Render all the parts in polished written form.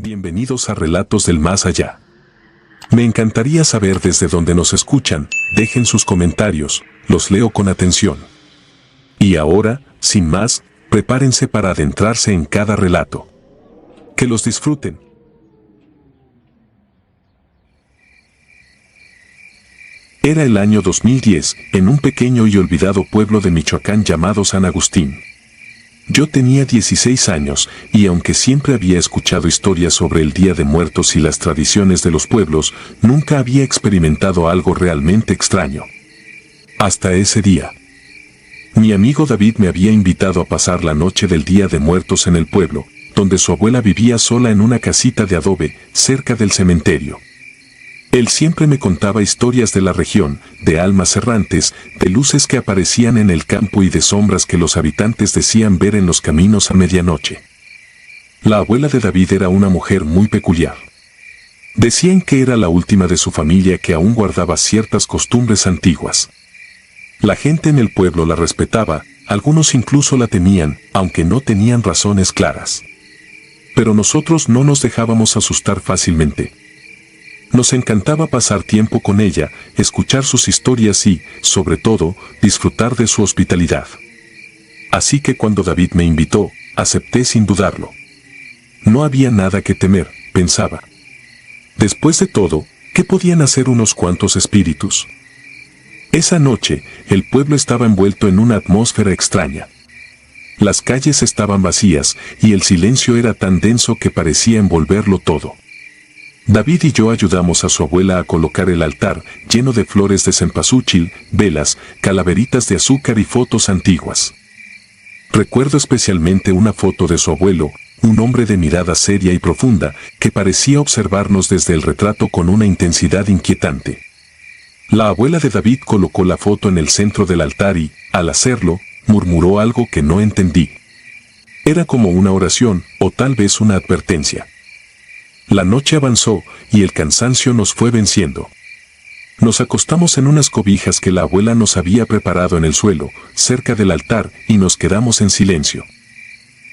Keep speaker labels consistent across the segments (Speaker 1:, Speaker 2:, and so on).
Speaker 1: Bienvenidos a Relatos del Más Allá. Me encantaría saber desde dónde nos escuchan, dejen sus comentarios, los leo con atención. Y ahora, sin más, prepárense para adentrarse en cada relato. Que los disfruten. Era el año 2010, en un pequeño y olvidado pueblo de Michoacán llamado San Agustín. Yo tenía 16 años, y aunque siempre había escuchado historias sobre el Día de Muertos y las tradiciones de los pueblos, nunca había experimentado algo realmente extraño. Hasta ese día. Mi amigo David me había invitado a pasar la noche del Día de Muertos en el pueblo, donde su abuela vivía sola en una casita de adobe, cerca del cementerio. Él siempre me contaba historias de la región, de almas errantes, de luces que aparecían en el campo y de sombras que los habitantes decían ver en los caminos a medianoche. La abuela de David era una mujer muy peculiar. Decían que era la última de su familia que aún guardaba ciertas costumbres antiguas. La gente en el pueblo la respetaba, algunos incluso la temían, aunque no tenían razones claras. Pero nosotros no nos dejábamos asustar fácilmente. Nos encantaba pasar tiempo con ella, escuchar sus historias y, sobre todo, disfrutar de su hospitalidad. Así que cuando David me invitó, acepté sin dudarlo. No había nada que temer, pensaba. Después de todo, ¿qué podían hacer unos cuantos espíritus? Esa noche, el pueblo estaba envuelto en una atmósfera extraña. Las calles estaban vacías, y el silencio era tan denso que parecía envolverlo todo. David y yo ayudamos a su abuela a colocar el altar, lleno de flores de cempasúchil, velas, calaveritas de azúcar y fotos antiguas. Recuerdo especialmente una foto de su abuelo, un hombre de mirada seria y profunda, que parecía observarnos desde el retrato con una intensidad inquietante. La abuela de David colocó la foto en el centro del altar y, al hacerlo, murmuró algo que no entendí. Era como una oración, o tal vez una advertencia. La noche avanzó, y el cansancio nos fue venciendo. Nos acostamos en unas cobijas que la abuela nos había preparado en el suelo, cerca del altar, y nos quedamos en silencio.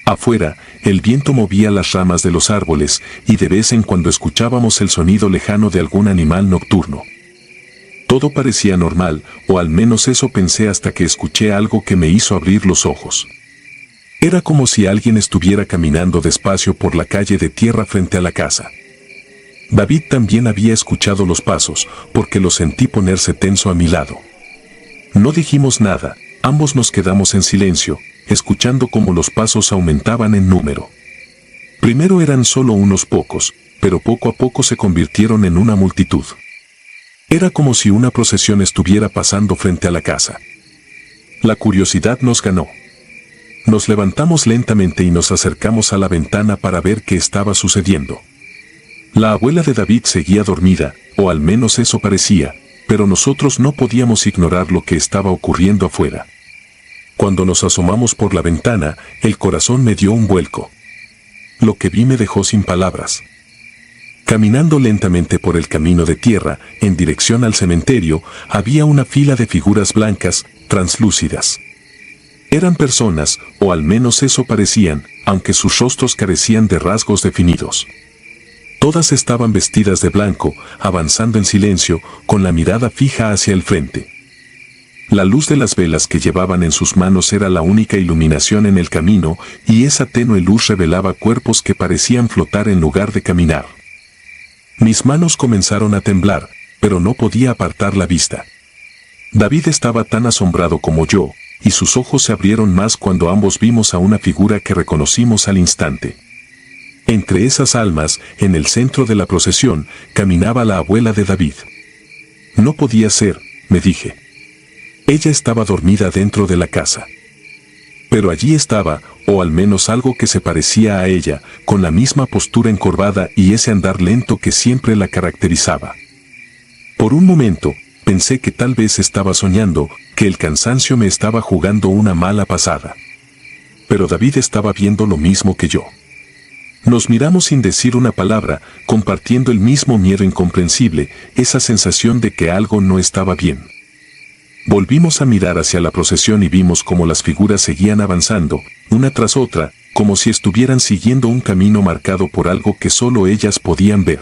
Speaker 1: Afuera, el viento movía las ramas de los árboles, y de vez en cuando escuchábamos el sonido lejano de algún animal nocturno. Todo parecía normal, o al menos eso pensé hasta que escuché algo que me hizo abrir los ojos. Era como si alguien estuviera caminando despacio por la calle de tierra frente a la casa. David también había escuchado los pasos, porque lo sentí ponerse tenso a mi lado. No dijimos nada, ambos nos quedamos en silencio, escuchando cómo los pasos aumentaban en número. Primero eran solo unos pocos, pero poco a poco se convirtieron en una multitud. Era como si una procesión estuviera pasando frente a la casa. La curiosidad nos ganó. Nos levantamos lentamente y nos acercamos a la ventana para ver qué estaba sucediendo. La abuela de David seguía dormida, o al menos eso parecía, pero nosotros no podíamos ignorar lo que estaba ocurriendo afuera. Cuando nos asomamos por la ventana, el corazón me dio un vuelco. Lo que vi me dejó sin palabras. Caminando lentamente por el camino de tierra, en dirección al cementerio, había una fila de figuras blancas, translúcidas. Eran personas, o al menos eso parecían, aunque sus rostros carecían de rasgos definidos. Todas estaban vestidas de blanco, avanzando en silencio, con la mirada fija hacia el frente. La luz de las velas que llevaban en sus manos era la única iluminación en el camino, y esa tenue luz revelaba cuerpos que parecían flotar en lugar de caminar. Mis manos comenzaron a temblar, pero no podía apartar la vista. David estaba tan asombrado como yo, y sus ojos se abrieron más cuando ambos vimos a una figura que reconocimos al instante. Entre esas almas, en el centro de la procesión, caminaba la abuela de David. No podía ser, me dije. Ella estaba dormida dentro de la casa. Pero allí estaba, o al menos algo que se parecía a ella, con la misma postura encorvada y ese andar lento que siempre la caracterizaba. Por un momento, pensé que tal vez estaba soñando, que el cansancio me estaba jugando una mala pasada. Pero David estaba viendo lo mismo que yo. Nos miramos sin decir una palabra, compartiendo el mismo miedo incomprensible, esa sensación de que algo no estaba bien. Volvimos a mirar hacia la procesión y vimos cómo las figuras seguían avanzando, una tras otra, como si estuvieran siguiendo un camino marcado por algo que solo ellas podían ver.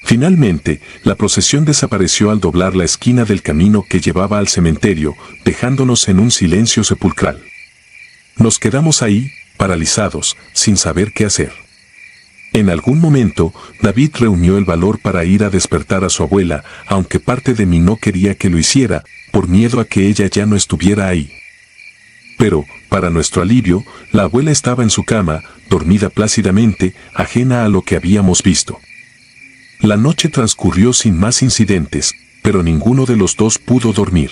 Speaker 1: Finalmente, la procesión desapareció al doblar la esquina del camino que llevaba al cementerio, dejándonos en un silencio sepulcral. Nos quedamos ahí, paralizados, sin saber qué hacer. En algún momento, David reunió el valor para ir a despertar a su abuela, aunque parte de mí no quería que lo hiciera, por miedo a que ella ya no estuviera ahí. Pero, para nuestro alivio, la abuela estaba en su cama, dormida plácidamente, ajena a lo que habíamos visto. La noche transcurrió sin más incidentes, pero ninguno de los dos pudo dormir.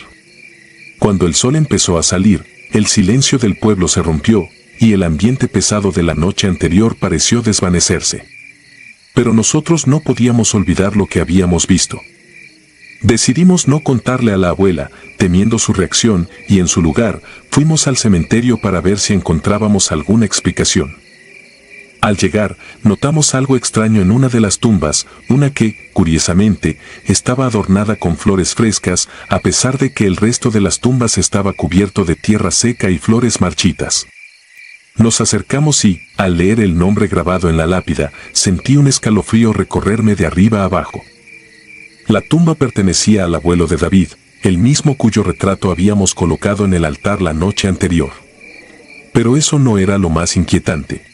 Speaker 1: Cuando el sol empezó a salir, el silencio del pueblo se rompió, y el ambiente pesado de la noche anterior pareció desvanecerse. Pero nosotros no podíamos olvidar lo que habíamos visto. Decidimos no contarle a la abuela, temiendo su reacción, y en su lugar, fuimos al cementerio para ver si encontrábamos alguna explicación. Al llegar, notamos algo extraño en una de las tumbas, una que, curiosamente, estaba adornada con flores frescas, a pesar de que el resto de las tumbas estaba cubierto de tierra seca y flores marchitas. Nos acercamos y, al leer el nombre grabado en la lápida, sentí un escalofrío recorrerme de arriba a abajo. La tumba pertenecía al abuelo de David, el mismo cuyo retrato habíamos colocado en el altar la noche anterior. Pero eso no era lo más inquietante.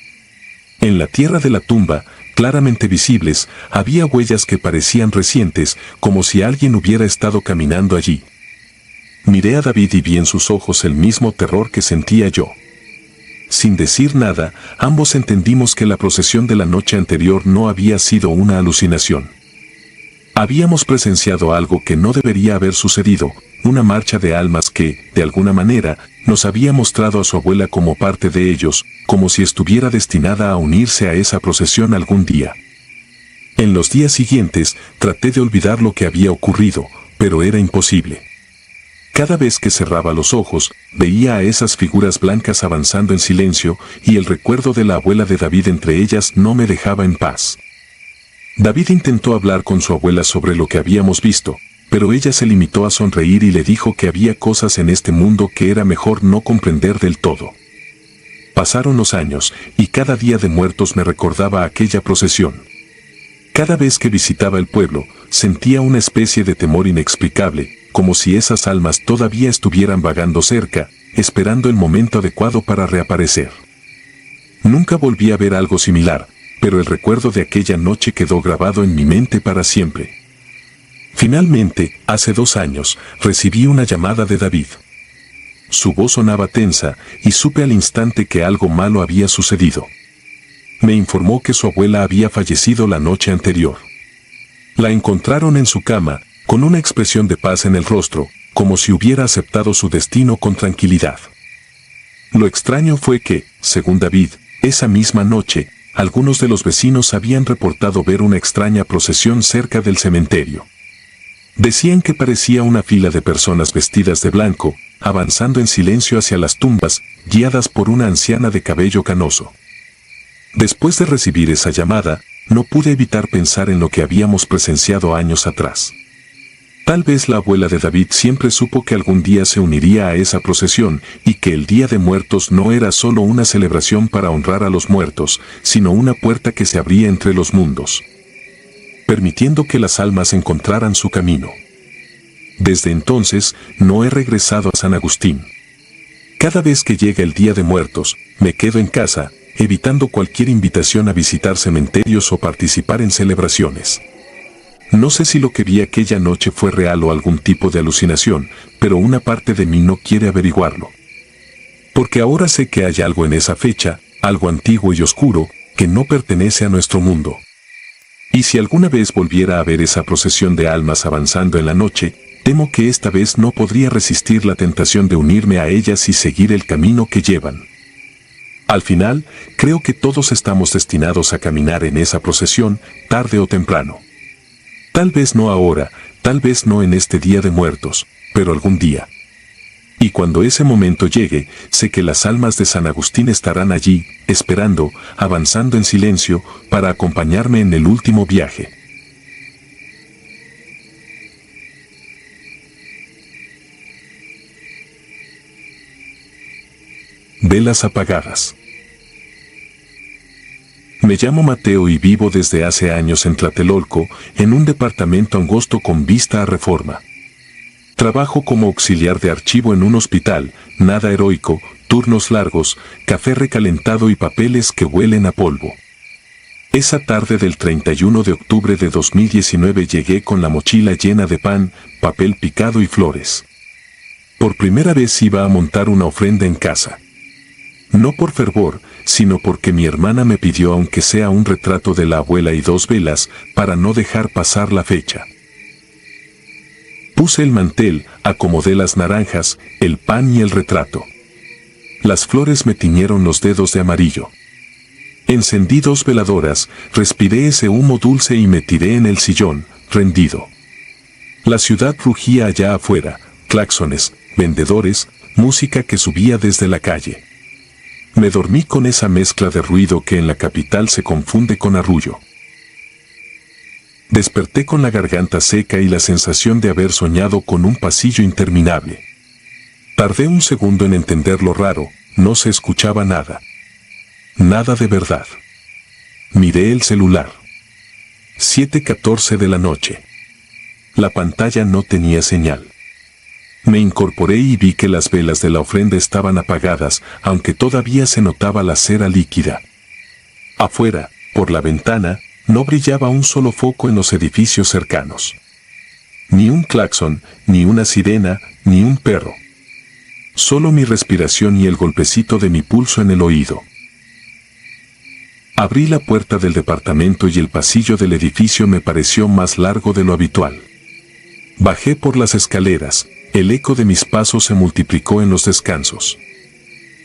Speaker 1: En la tierra de la tumba, claramente visibles, había huellas que parecían recientes, como si alguien hubiera estado caminando allí. Miré a David y vi en sus ojos el mismo terror que sentía yo. Sin decir nada, ambos entendimos que la procesión de la noche anterior no había sido una alucinación. Habíamos presenciado algo que no debería haber sucedido, una marcha de almas que, de alguna manera, nos había mostrado a su abuela como parte de ellos, como si estuviera destinada a unirse a esa procesión algún día. En los días siguientes, traté de olvidar lo que había ocurrido, pero era imposible. Cada vez que cerraba los ojos, veía a esas figuras blancas avanzando en silencio, y el recuerdo de la abuela de David entre ellas no me dejaba en paz. David intentó hablar con su abuela sobre lo que habíamos visto, pero ella se limitó a sonreír y le dijo que había cosas en este mundo que era mejor no comprender del todo. Pasaron los años, y cada día de muertos me recordaba aquella procesión. Cada vez que visitaba el pueblo, sentía una especie de temor inexplicable, como si esas almas todavía estuvieran vagando cerca, esperando el momento adecuado para reaparecer. Nunca volví a ver algo similar, pero el recuerdo de aquella noche quedó grabado en mi mente para siempre. Finalmente, hace 2 años, recibí una llamada de David. Su voz sonaba tensa, y supe al instante que algo malo había sucedido. Me informó que su abuela había fallecido la noche anterior. La encontraron en su cama, con una expresión de paz en el rostro, como si hubiera aceptado su destino con tranquilidad. Lo extraño fue que, según David, esa misma noche, algunos de los vecinos habían reportado ver una extraña procesión cerca del cementerio. Decían que parecía una fila de personas vestidas de blanco, avanzando en silencio hacia las tumbas, guiadas por una anciana de cabello canoso. Después de recibir esa llamada, no pude evitar pensar en lo que habíamos presenciado años atrás. Tal vez la abuela de David siempre supo que algún día se uniría a esa procesión y que el Día de Muertos no era solo una celebración para honrar a los muertos, sino una puerta que se abría entre los mundos, permitiendo que las almas encontraran su camino. Desde entonces, no he regresado a San Agustín. Cada vez que llega el Día de Muertos, me quedo en casa, evitando cualquier invitación a visitar cementerios o participar en celebraciones. No sé si lo que vi aquella noche fue real o algún tipo de alucinación, pero una parte de mí no quiere averiguarlo. Porque ahora sé que hay algo en esa fecha, algo antiguo y oscuro, que no pertenece a nuestro mundo. Y si alguna vez volviera a ver esa procesión de almas avanzando en la noche, temo que esta vez no podría resistir la tentación de unirme a ellas y seguir el camino que llevan. Al final, creo que todos estamos destinados a caminar en esa procesión, tarde o temprano. Tal vez no ahora, tal vez no en este Día de Muertos, pero algún día. Y cuando ese momento llegue, sé que las almas de San Agustín estarán allí, esperando, avanzando en silencio, para acompañarme en el último viaje. Velas apagadas. Me llamo Mateo y vivo desde hace años en Tlatelolco, en un departamento angosto con vista a Reforma. Trabajo como auxiliar de archivo en un hospital, nada heroico, turnos largos, café recalentado y papeles que huelen a polvo. Esa tarde del 31 de octubre de 2019 llegué con la mochila llena de pan, papel picado y flores. Por primera vez iba a montar una ofrenda en casa. No por fervor, sino porque mi hermana me pidió aunque sea un retrato de la abuela y 2 velas, para no dejar pasar la fecha. Puse el mantel, acomodé las naranjas, el pan y el retrato. Las flores me tiñeron los dedos de amarillo. Encendí 2 veladoras, respiré ese humo dulce y me tiré en el sillón, rendido. La ciudad rugía allá afuera, claxones, vendedores, música que subía desde la calle. Me dormí con esa mezcla de ruido que en la capital se confunde con arrullo. Desperté con la garganta seca y la sensación de haber soñado con un pasillo interminable. Tardé un segundo en entender lo raro, no se escuchaba nada. Nada de verdad. Miré el celular. 7:14 de la noche. La pantalla no tenía señal. Me incorporé y vi que las velas de la ofrenda estaban apagadas, aunque todavía se notaba la cera líquida. Afuera, por la ventana, no brillaba un solo foco en los edificios cercanos. Ni un claxon, ni una sirena, ni un perro. Solo mi respiración y el golpecito de mi pulso en el oído. Abrí la puerta del departamento y el pasillo del edificio me pareció más largo de lo habitual. Bajé por las escaleras, el eco de mis pasos se multiplicó en los descansos.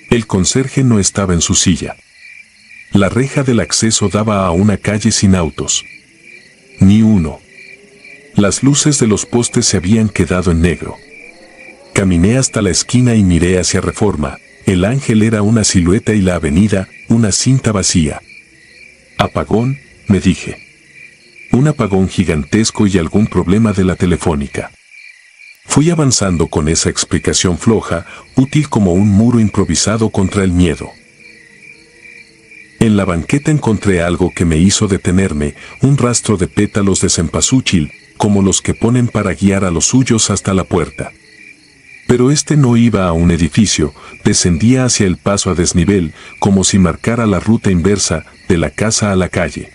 Speaker 1: El conserje no estaba en su silla. La reja del acceso daba a una calle sin autos. Ni uno. Las luces de los postes se habían quedado en negro. Caminé hasta la esquina y miré hacia Reforma. El ángel era una silueta y la avenida, una cinta vacía. Apagón, me dije. Un apagón gigantesco y algún problema de la telefónica. Fui avanzando con esa explicación floja, útil como un muro improvisado contra el miedo. En la banqueta encontré algo que me hizo detenerme, un rastro de pétalos de cempasúchil, como los que ponen para guiar a los suyos hasta la puerta. Pero este no iba a un edificio, descendía hacia el paso a desnivel, como si marcara la ruta inversa, de la casa a la calle.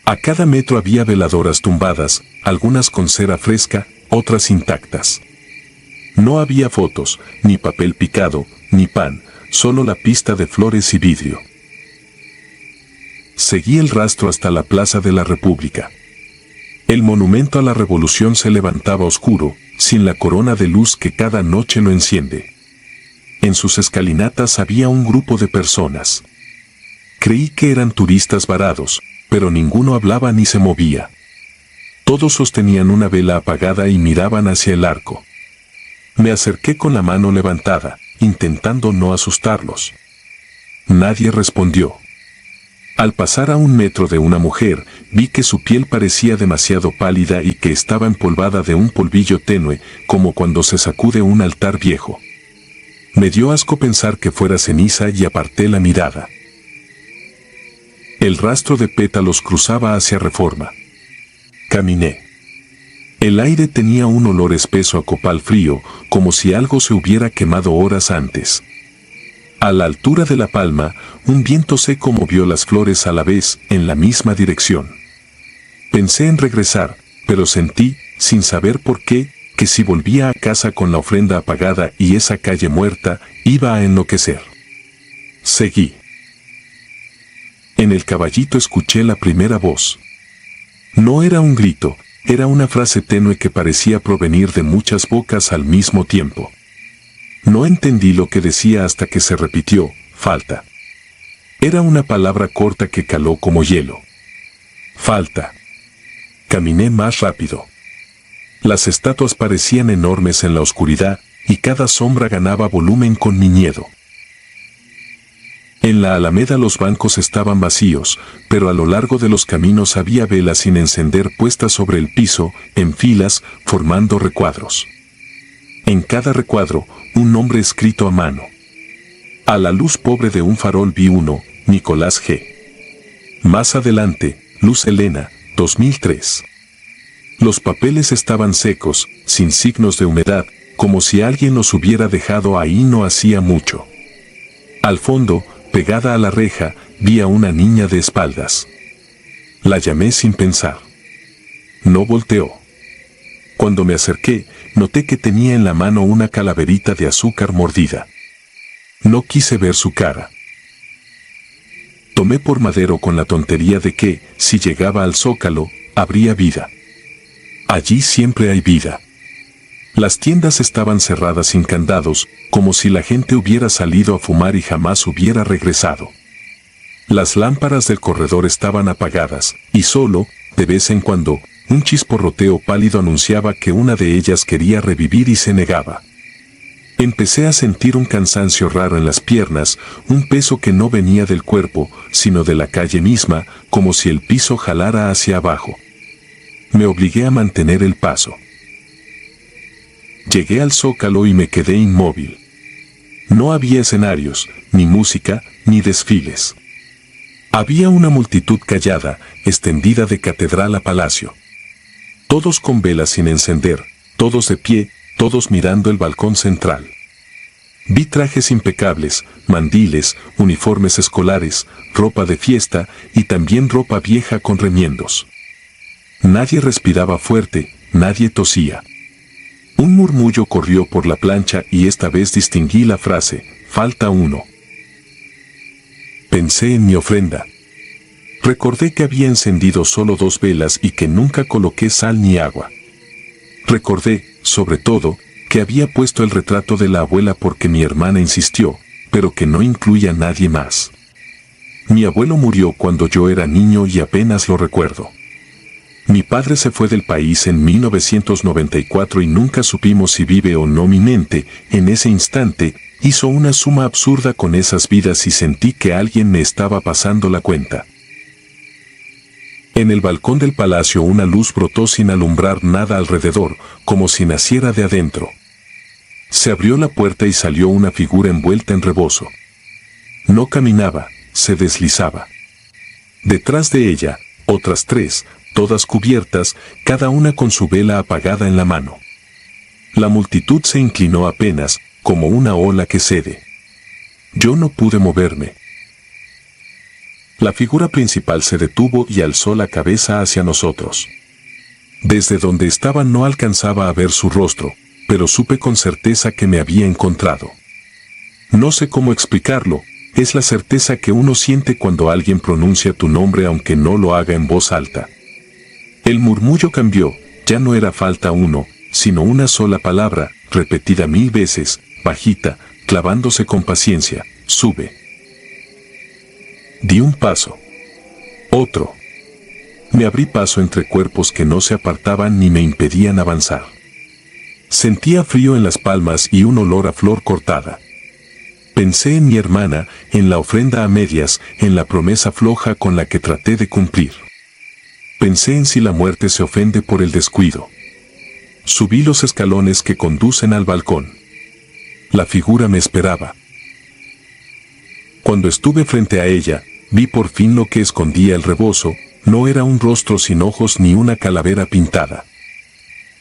Speaker 1: A cada metro había veladoras tumbadas, algunas con cera fresca, otras intactas. No había fotos, ni papel picado, ni pan, solo la pista de flores y vidrio. Seguí el rastro hasta la Plaza de la República. El monumento a la Revolución se levantaba oscuro, sin la corona de luz que cada noche lo enciende. En sus escalinatas había un grupo de personas. Creí que eran turistas varados, pero ninguno hablaba ni se movía. Todos sostenían una vela apagada y miraban hacia el arco. Me acerqué con la mano levantada, intentando no asustarlos. Nadie respondió. Al pasar a 1 metro de una mujer, vi que su piel parecía demasiado pálida y que estaba empolvada de un polvillo tenue, como cuando se sacude un altar viejo. Me dio asco pensar que fuera ceniza y aparté la mirada. El rastro de pétalos cruzaba hacia Reforma. Caminé. El aire tenía un olor espeso a copal frío, como si algo se hubiera quemado horas antes. A la altura de la palma, un viento seco movió las flores a la vez, en la misma dirección. Pensé en regresar, pero sentí, sin saber por qué, que si volvía a casa con la ofrenda apagada y esa calle muerta, iba a enloquecer. Seguí. En el caballito escuché la primera voz. No era un grito, era una frase tenue que parecía provenir de muchas bocas al mismo tiempo. No entendí lo que decía hasta que se repitió, falta. Era una palabra corta que caló como hielo. Falta. Caminé más rápido. Las estatuas parecían enormes en la oscuridad, y cada sombra ganaba volumen con mi miedo. En la alameda los bancos estaban vacíos, pero a lo largo de los caminos había velas sin encender puestas sobre el piso, en filas, formando recuadros. En cada recuadro, un nombre escrito a mano. A la luz pobre de un farol vi uno, Nicolás G. Más adelante, Luz Helena, 2003. Los papeles estaban secos, sin signos de humedad, como si alguien los hubiera dejado ahí no hacía mucho. Al fondo, pegada a la reja, vi a una niña de espaldas. La llamé sin pensar. No volteó. Cuando me acerqué, noté que tenía en la mano una calaverita de azúcar mordida. No quise ver su cara. Tomé por Madero con la tontería de que, si llegaba al Zócalo, habría vida. Allí siempre hay vida. Las tiendas estaban cerradas sin candados, como si la gente hubiera salido a fumar y jamás hubiera regresado. Las lámparas del corredor estaban apagadas, y solo, de vez en cuando, un chisporroteo pálido anunciaba que una de ellas quería revivir y se negaba. Empecé a sentir un cansancio raro en las piernas, un peso que no venía del cuerpo, sino de la calle misma, como si el piso jalara hacia abajo. Me obligué a mantener el paso. Llegué al Zócalo y me quedé inmóvil. No había escenarios, ni música, ni desfiles. Había una multitud callada, extendida de catedral a palacio. Todos con velas sin encender, todos de pie, todos mirando el balcón central. Vi trajes impecables, mandiles, uniformes escolares, ropa de fiesta y también ropa vieja con remiendos. Nadie respiraba fuerte, nadie tosía. Un murmullo corrió por la plancha y esta vez distinguí la frase, falta uno. Pensé en mi ofrenda. Recordé que había encendido solo 2 velas y que nunca coloqué sal ni agua. Recordé, sobre todo, que había puesto el retrato de la abuela porque mi hermana insistió, pero que no incluía a nadie más. Mi abuelo murió cuando yo era niño y apenas lo recuerdo. Mi padre se fue del país en 1994 y nunca supimos si vive o no. Mi mente, en ese instante, hizo una suma absurda con esas vidas y sentí que alguien me estaba pasando la cuenta. En el balcón del palacio una luz brotó sin alumbrar nada alrededor, como si naciera de adentro. Se abrió la puerta y salió una figura envuelta en rebozo. No caminaba, se deslizaba. Detrás de ella, otras 3, todas cubiertas, cada una con su vela apagada en la mano. La multitud se inclinó apenas, como una ola que cede. Yo no pude moverme. La figura principal se detuvo y alzó la cabeza hacia nosotros. Desde donde estaba no alcanzaba a ver su rostro, pero supe con certeza que me había encontrado. No sé cómo explicarlo, es la certeza que uno siente cuando alguien pronuncia tu nombre aunque no lo haga en voz alta. El murmullo cambió, ya no era falta uno, sino una sola palabra, repetida 1000 veces, bajita, clavándose con paciencia, sube. Di un paso. Otro. Me abrí paso entre cuerpos que no se apartaban ni me impedían avanzar. Sentía frío en las palmas y un olor a flor cortada. Pensé en mi hermana, en la ofrenda a medias, en la promesa floja con la que traté de cumplir. Pensé en si la muerte se ofende por el descuido. Subí los escalones que conducen al balcón. La figura me esperaba. Cuando estuve frente a ella, vi por fin lo que escondía el rebozo, no era un rostro sin ojos ni una calavera pintada.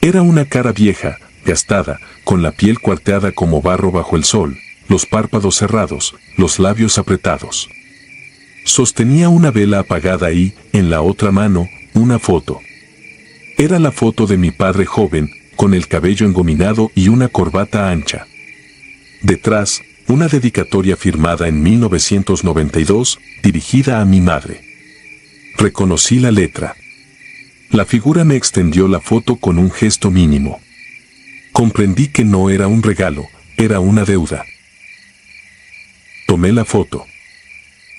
Speaker 1: Era una cara vieja, gastada, con la piel cuarteada como barro bajo el sol, los párpados cerrados, los labios apretados. Sostenía una vela apagada y, en la otra mano, una foto. Era la foto de mi padre joven, con el cabello engominado y una corbata ancha. Detrás, una dedicatoria firmada en 1992, dirigida a mi madre. Reconocí la letra. La figura me extendió la foto con un gesto mínimo. Comprendí que no era un regalo, era una deuda. Tomé la foto.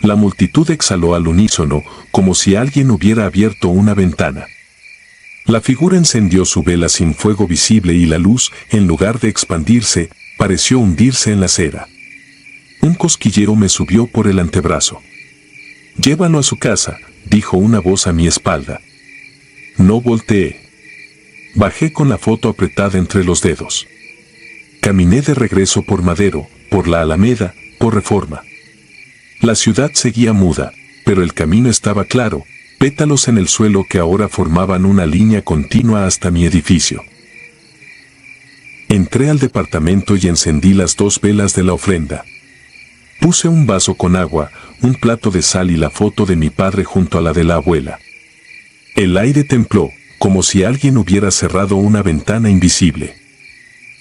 Speaker 1: La multitud exhaló al unísono, como si alguien hubiera abierto una ventana. La figura encendió su vela sin fuego visible y la luz, en lugar de expandirse, pareció hundirse en la cera. Un cosquilleo me subió por el antebrazo. «Llévalo a su casa», dijo una voz a mi espalda. No volteé. Bajé con la foto apretada entre los dedos. Caminé de regreso por Madero, por la Alameda, por Reforma. La ciudad seguía muda, pero el camino estaba claro, pétalos en el suelo que ahora formaban una línea continua hasta mi edificio. Entré al departamento y encendí las 2 velas de la ofrenda. Puse un vaso con agua, un plato de sal y la foto de mi padre junto a la de la abuela. El aire templó, como si alguien hubiera cerrado una ventana invisible.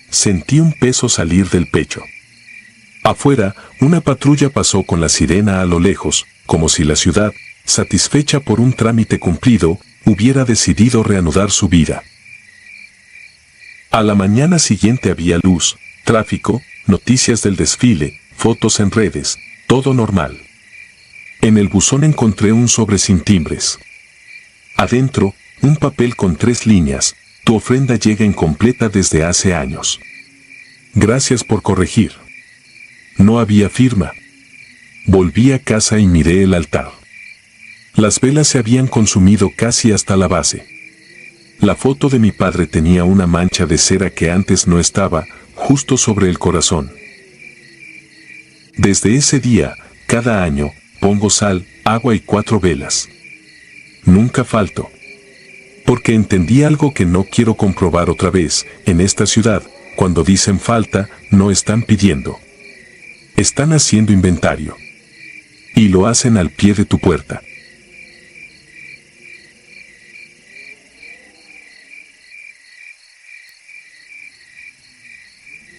Speaker 1: Sentí un peso salir del pecho. Afuera, una patrulla pasó con la sirena a lo lejos, como si la ciudad, satisfecha por un trámite cumplido, hubiera decidido reanudar su vida. A la mañana siguiente había luz, tráfico, noticias del desfile, fotos en redes, todo normal. En el buzón encontré un sobre sin timbres. Adentro, un papel con 3 líneas: tu ofrenda llega incompleta desde hace años. Gracias por corregir. No había firma. Volví a casa y miré el altar. Las velas se habían consumido casi hasta la base. La foto de mi padre tenía una mancha de cera que antes no estaba, justo sobre el corazón. Desde ese día, cada año, pongo sal, agua y 4 velas. Nunca falto. Porque entendí algo que no quiero comprobar otra vez: en esta ciudad, cuando dicen falta, no están pidiendo. Están haciendo inventario. Y lo hacen al pie de tu puerta.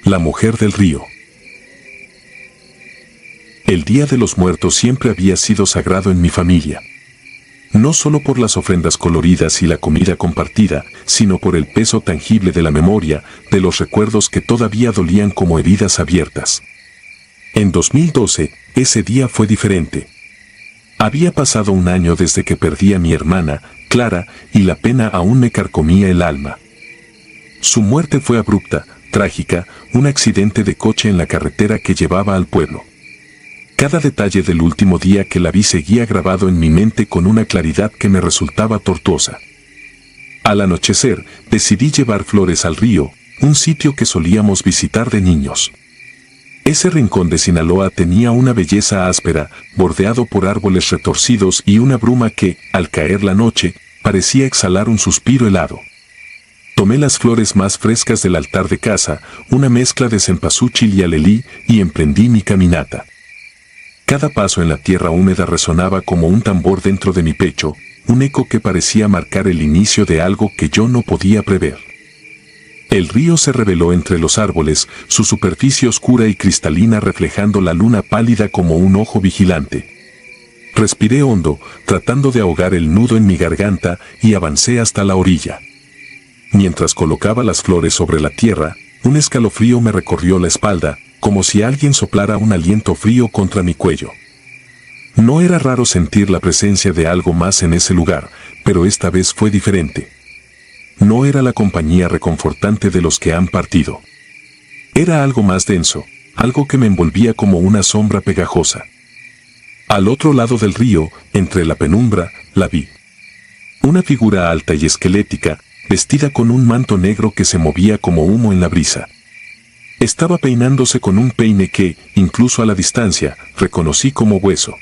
Speaker 1: La mujer del río. El Día de los Muertos siempre había sido sagrado en mi familia. No solo por las ofrendas coloridas y la comida compartida, sino por el peso tangible de la memoria, de los recuerdos que todavía dolían como heridas abiertas. En 2012, ese día fue diferente. Había pasado un año desde que perdí a mi hermana, Clara, y la pena aún me carcomía el alma. Su muerte fue abrupta, trágica, un accidente de coche en la carretera que llevaba al pueblo. Cada detalle del último día que la vi seguía grabado en mi mente con una claridad que me resultaba tortuosa. Al anochecer, decidí llevar flores al río, un sitio que solíamos visitar de niños. Ese rincón de Sinaloa tenía una belleza áspera, bordeado por árboles retorcidos y una bruma que, al caer la noche, parecía exhalar un suspiro helado. Tomé las flores más frescas del altar de casa, una mezcla de cempasúchil y alelí, y emprendí mi caminata. Cada paso en la tierra húmeda resonaba como un tambor dentro de mi pecho, un eco que parecía marcar el inicio de algo que yo no podía prever. El río se reveló entre los árboles, su superficie oscura y cristalina reflejando la luna pálida como un ojo vigilante. Respiré hondo, tratando de ahogar el nudo en mi garganta, y avancé hasta la orilla. Mientras colocaba las flores sobre la tierra, un escalofrío me recorrió la espalda, como si alguien soplara un aliento frío contra mi cuello. No era raro sentir la presencia de algo más en ese lugar, pero esta vez fue diferente. No era la compañía reconfortante de los que han partido. Era algo más denso, algo que me envolvía como una sombra pegajosa. Al otro lado del río, entre la penumbra, la vi. Una figura alta y esquelética, vestida con un manto negro que se movía como humo en la brisa. Estaba peinándose con un peine que, incluso a la distancia, reconocí como hueso.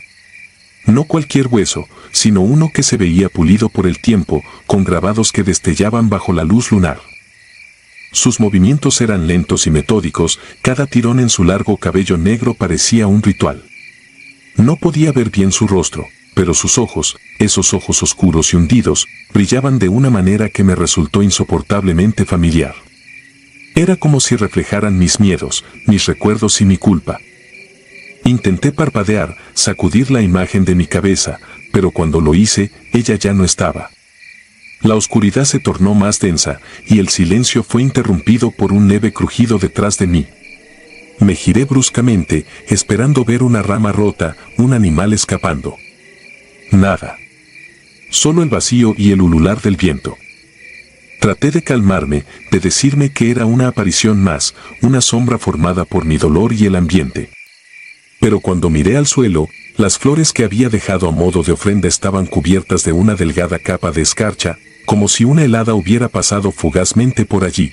Speaker 1: No cualquier hueso, sino uno que se veía pulido por el tiempo, con grabados que destellaban bajo la luz lunar. Sus movimientos eran lentos y metódicos, cada tirón en su largo cabello negro parecía un ritual. No podía ver bien su rostro, pero sus ojos, esos ojos oscuros y hundidos, brillaban de una manera que me resultó insoportablemente familiar. Era como si reflejaran mis miedos, mis recuerdos y mi culpa. Intenté parpadear, sacudir la imagen de mi cabeza, pero cuando lo hice, ella ya no estaba. La oscuridad se tornó más densa, y el silencio fue interrumpido por un leve crujido detrás de mí. Me giré bruscamente, esperando ver una rama rota, un animal escapando. Nada. Solo el vacío y el ulular del viento. Traté de calmarme, de decirme que era una aparición más, una sombra formada por mi dolor y el ambiente. Pero cuando miré al suelo, las flores que había dejado a modo de ofrenda estaban cubiertas de una delgada capa de escarcha, como si una helada hubiera pasado fugazmente por allí.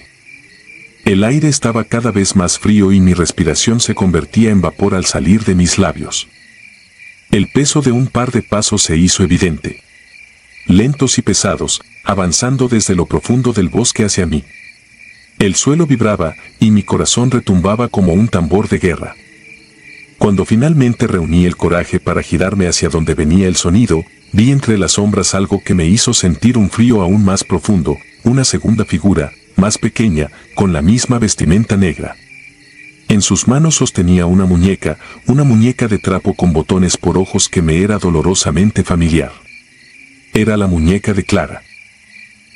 Speaker 1: El aire estaba cada vez más frío y mi respiración se convertía en vapor al salir de mis labios. El peso de un par de pasos se hizo evidente. Lentos y pesados, avanzando desde lo profundo del bosque hacia mí. El suelo vibraba y mi corazón retumbaba como un tambor de guerra. Cuando finalmente reuní el coraje para girarme hacia donde venía el sonido, vi entre las sombras algo que me hizo sentir un frío aún más profundo, una segunda figura, más pequeña, con la misma vestimenta negra. En sus manos sostenía una muñeca de trapo con botones por ojos que me era dolorosamente familiar. Era la muñeca de Clara.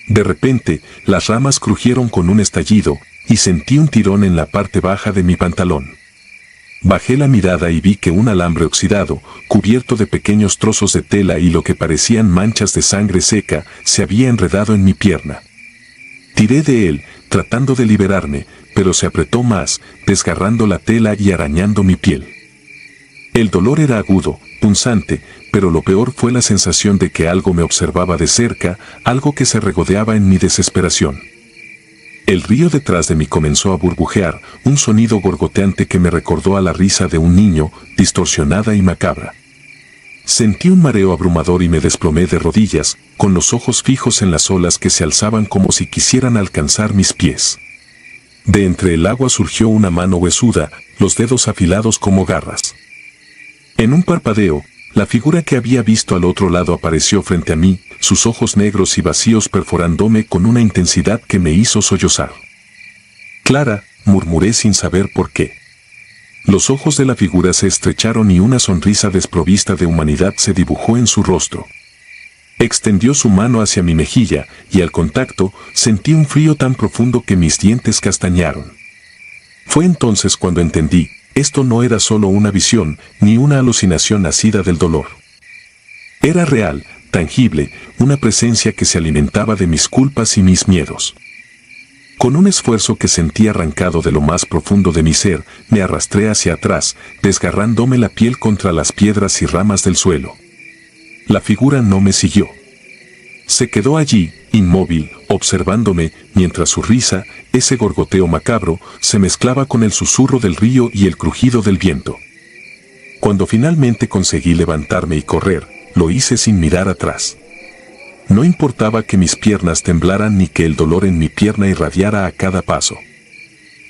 Speaker 1: De repente, las ramas crujieron con un estallido, y sentí un tirón en la parte baja de mi pantalón. Bajé la mirada y vi que un alambre oxidado, cubierto de pequeños trozos de tela y lo que parecían manchas de sangre seca, se había enredado en mi pierna. Tiré de él, tratando de liberarme, pero se apretó más, desgarrando la tela y arañando mi piel. El dolor era agudo, punzante, pero lo peor fue la sensación de que algo me observaba de cerca, algo que se regodeaba en mi desesperación. El río detrás de mí comenzó a burbujear, un sonido gorgoteante que me recordó a la risa de un niño, distorsionada y macabra. Sentí un mareo abrumador y me desplomé de rodillas, con los ojos fijos en las olas que se alzaban como si quisieran alcanzar mis pies. De entre el agua surgió una mano huesuda, los dedos afilados como garras. En un parpadeo, la figura que había visto al otro lado apareció frente a mí, sus ojos negros y vacíos perforándome con una intensidad que me hizo sollozar. «Clara», murmuré sin saber por qué. Los ojos de la figura se estrecharon y una sonrisa desprovista de humanidad se dibujó en su rostro. Extendió su mano hacia mi mejilla, y al contacto, sentí un frío tan profundo que mis dientes castañaron. Fue entonces cuando entendí, esto no era solo una visión, ni una alucinación nacida del dolor. Era real, tangible, una presencia que se alimentaba de mis culpas y mis miedos. Con un esfuerzo que sentí arrancado de lo más profundo de mi ser, me arrastré hacia atrás, desgarrándome la piel contra las piedras y ramas del suelo. La figura no me siguió. Se quedó allí, inmóvil, observándome, mientras su risa, ese gorgoteo macabro, se mezclaba con el susurro del río y el crujido del viento. Cuando finalmente conseguí levantarme y correr, lo hice sin mirar atrás. No importaba que mis piernas temblaran ni que el dolor en mi pierna irradiara a cada paso.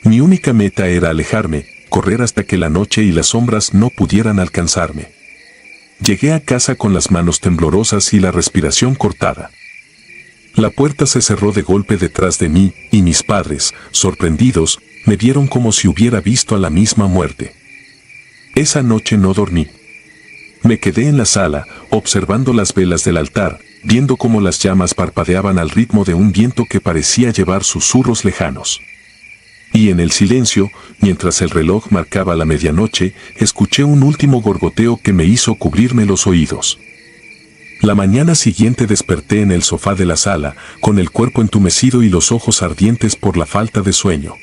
Speaker 1: Mi única meta era alejarme, correr hasta que la noche y las sombras no pudieran alcanzarme. Llegué a casa con las manos temblorosas y la respiración cortada. La puerta se cerró de golpe detrás de mí, y mis padres, sorprendidos, me vieron como si hubiera visto a la misma muerte. Esa noche no dormí. Me quedé en la sala, observando las velas del altar, viendo cómo las llamas parpadeaban al ritmo de un viento que parecía llevar susurros lejanos. Y en el silencio, mientras el reloj marcaba la medianoche, escuché un último gorgoteo que me hizo cubrirme los oídos. La mañana siguiente desperté en el sofá de la sala, con el cuerpo entumecido y los ojos ardientes por la falta de sueño.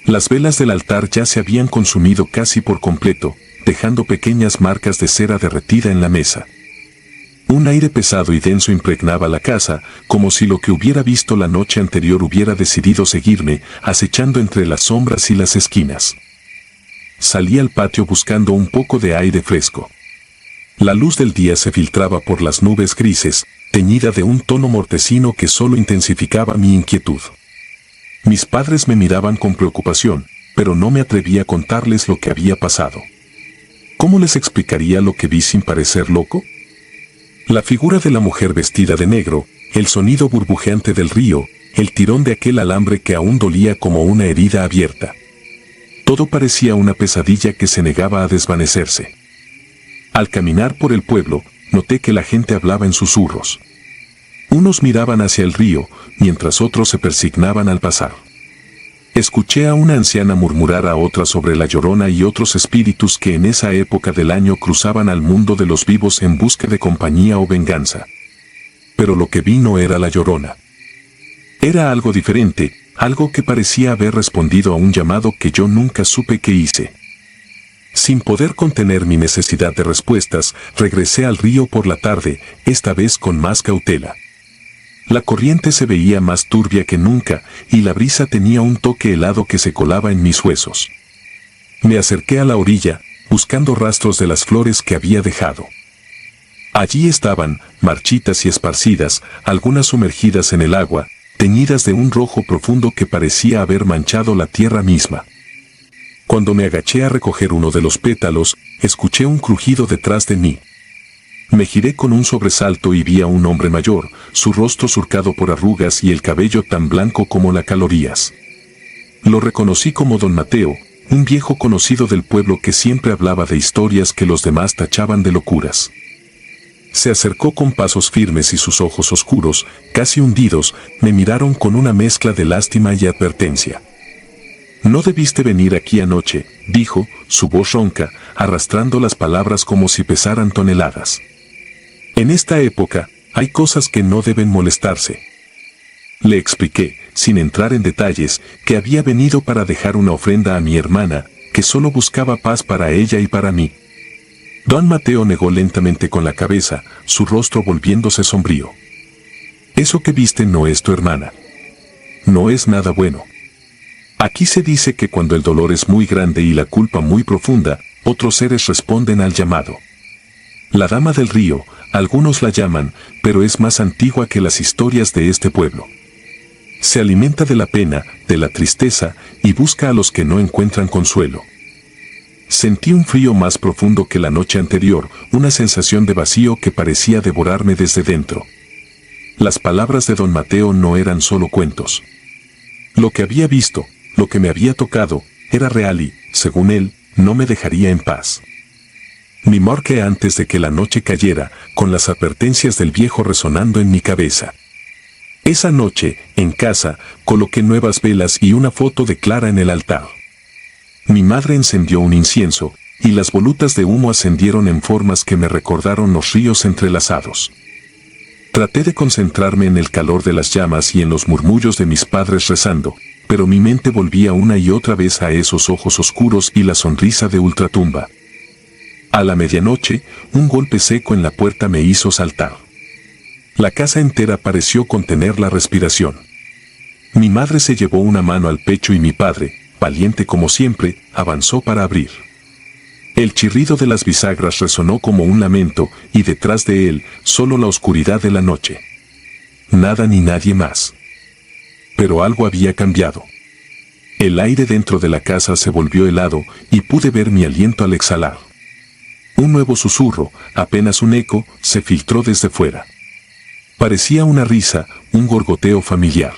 Speaker 1: Las velas del altar ya se habían consumido casi por completo, dejando pequeñas marcas de cera derretida en la mesa. Un aire pesado y denso impregnaba la casa, como si lo que hubiera visto la noche anterior hubiera decidido seguirme, acechando entre las sombras y las esquinas. Salí al patio buscando un poco de aire fresco. La luz del día se filtraba por las nubes grises, teñida de un tono mortecino que solo intensificaba mi inquietud. Mis padres me miraban con preocupación, pero no me atreví a contarles lo que había pasado. ¿Cómo les explicaría lo que vi sin parecer loco? La figura de la mujer vestida de negro, el sonido burbujeante del río, el tirón de aquel alambre que aún dolía como una herida abierta. Todo parecía una pesadilla que se negaba a desvanecerse. Al caminar por el pueblo, noté que la gente hablaba en susurros. Unos miraban hacia el río, mientras otros se persignaban al pasar. Escuché a una anciana murmurar a otra sobre la Llorona y otros espíritus que en esa época del año cruzaban al mundo de los vivos en busca de compañía o venganza. Pero lo que vi no era la Llorona. Era algo diferente, algo que parecía haber respondido a un llamado que yo nunca supe que hice. Sin poder contener mi necesidad de respuestas, regresé al río por la tarde, esta vez con más cautela. La corriente se veía más turbia que nunca, y la brisa tenía un toque helado que se colaba en mis huesos. Me acerqué a la orilla, buscando rastros de las flores que había dejado. Allí estaban, marchitas y esparcidas, algunas sumergidas en el agua, teñidas de un rojo profundo que parecía haber manchado la tierra misma. Cuando me agaché a recoger uno de los pétalos, escuché un crujido detrás de mí. Me giré con un sobresalto y vi a un hombre mayor, su rostro surcado por arrugas y el cabello tan blanco como las calorías. Lo reconocí como don Mateo, un viejo conocido del pueblo que siempre hablaba de historias que los demás tachaban de locuras. Se acercó con pasos firmes y sus ojos oscuros, casi hundidos, me miraron con una mezcla de lástima y advertencia. «No debiste venir aquí anoche», dijo, su voz ronca, arrastrando las palabras como si pesaran toneladas. «En esta época, hay cosas que no deben molestarse». Le expliqué, sin entrar en detalles, que había venido para dejar una ofrenda a mi hermana, que solo buscaba paz para ella y para mí. Don Mateo negó lentamente con la cabeza, su rostro volviéndose sombrío. «Eso que viste no es tu hermana. No es nada bueno. Aquí se dice que cuando el dolor es muy grande y la culpa muy profunda, otros seres responden al llamado. La dama del río, algunos la llaman, pero es más antigua que las historias de este pueblo. Se alimenta de la pena, de la tristeza, y busca a los que no encuentran consuelo». Sentí un frío más profundo que la noche anterior, una sensación de vacío que parecía devorarme desde dentro. Las palabras de don Mateo no eran solo cuentos. Lo que había visto, lo que me había tocado, era real y, según él, no me dejaría en paz. Me marqué antes de que la noche cayera, con las advertencias del viejo resonando en mi cabeza. Esa noche, en casa, coloqué nuevas velas y una foto de Clara en el altar. Mi madre encendió un incienso, y las volutas de humo ascendieron en formas que me recordaron los ríos entrelazados. Traté de concentrarme en el calor de las llamas y en los murmullos de mis padres rezando, pero mi mente volvía una y otra vez a esos ojos oscuros y la sonrisa de ultratumba. A la medianoche, un golpe seco en la puerta me hizo saltar. La casa entera pareció contener la respiración. Mi madre se llevó una mano al pecho y mi padre, valiente como siempre, avanzó para abrir. El chirrido de las bisagras resonó como un lamento, y detrás de él, solo la oscuridad de la noche. Nada ni nadie más. Pero algo había cambiado. El aire dentro de la casa se volvió helado, y pude ver mi aliento al exhalar. Un nuevo susurro, apenas un eco, se filtró desde fuera. Parecía una risa, un gorgoteo familiar.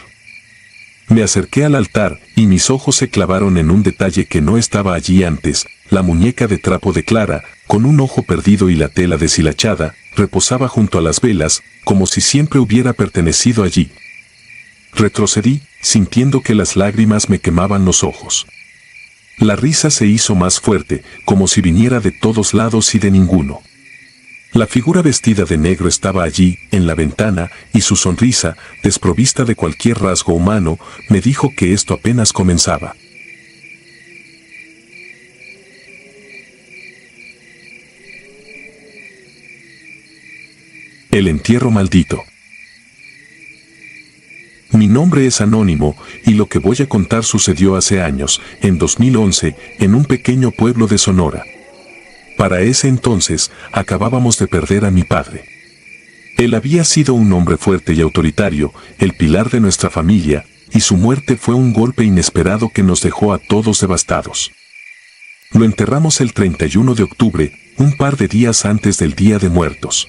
Speaker 1: Me acerqué al altar, y mis ojos se clavaron en un detalle que no estaba allí antes. La muñeca de trapo de Clara, con un ojo perdido y la tela deshilachada, reposaba junto a las velas, como si siempre hubiera pertenecido allí. Retrocedí, sintiendo que las lágrimas me quemaban los ojos. La risa se hizo más fuerte, como si viniera de todos lados y de ninguno. La figura vestida de negro estaba allí, en la ventana, y su sonrisa, desprovista de cualquier rasgo humano, me dijo que esto apenas comenzaba. El entierro maldito. Mi nombre es anónimo, y lo que voy a contar sucedió hace años, en 2011, en un pequeño pueblo de Sonora. Para ese entonces, acabábamos de perder a mi padre. Él había sido un hombre fuerte y autoritario, el pilar de nuestra familia, y su muerte fue un golpe inesperado que nos dejó a todos devastados. Lo enterramos el 31 de octubre, un par de días antes del Día de Muertos.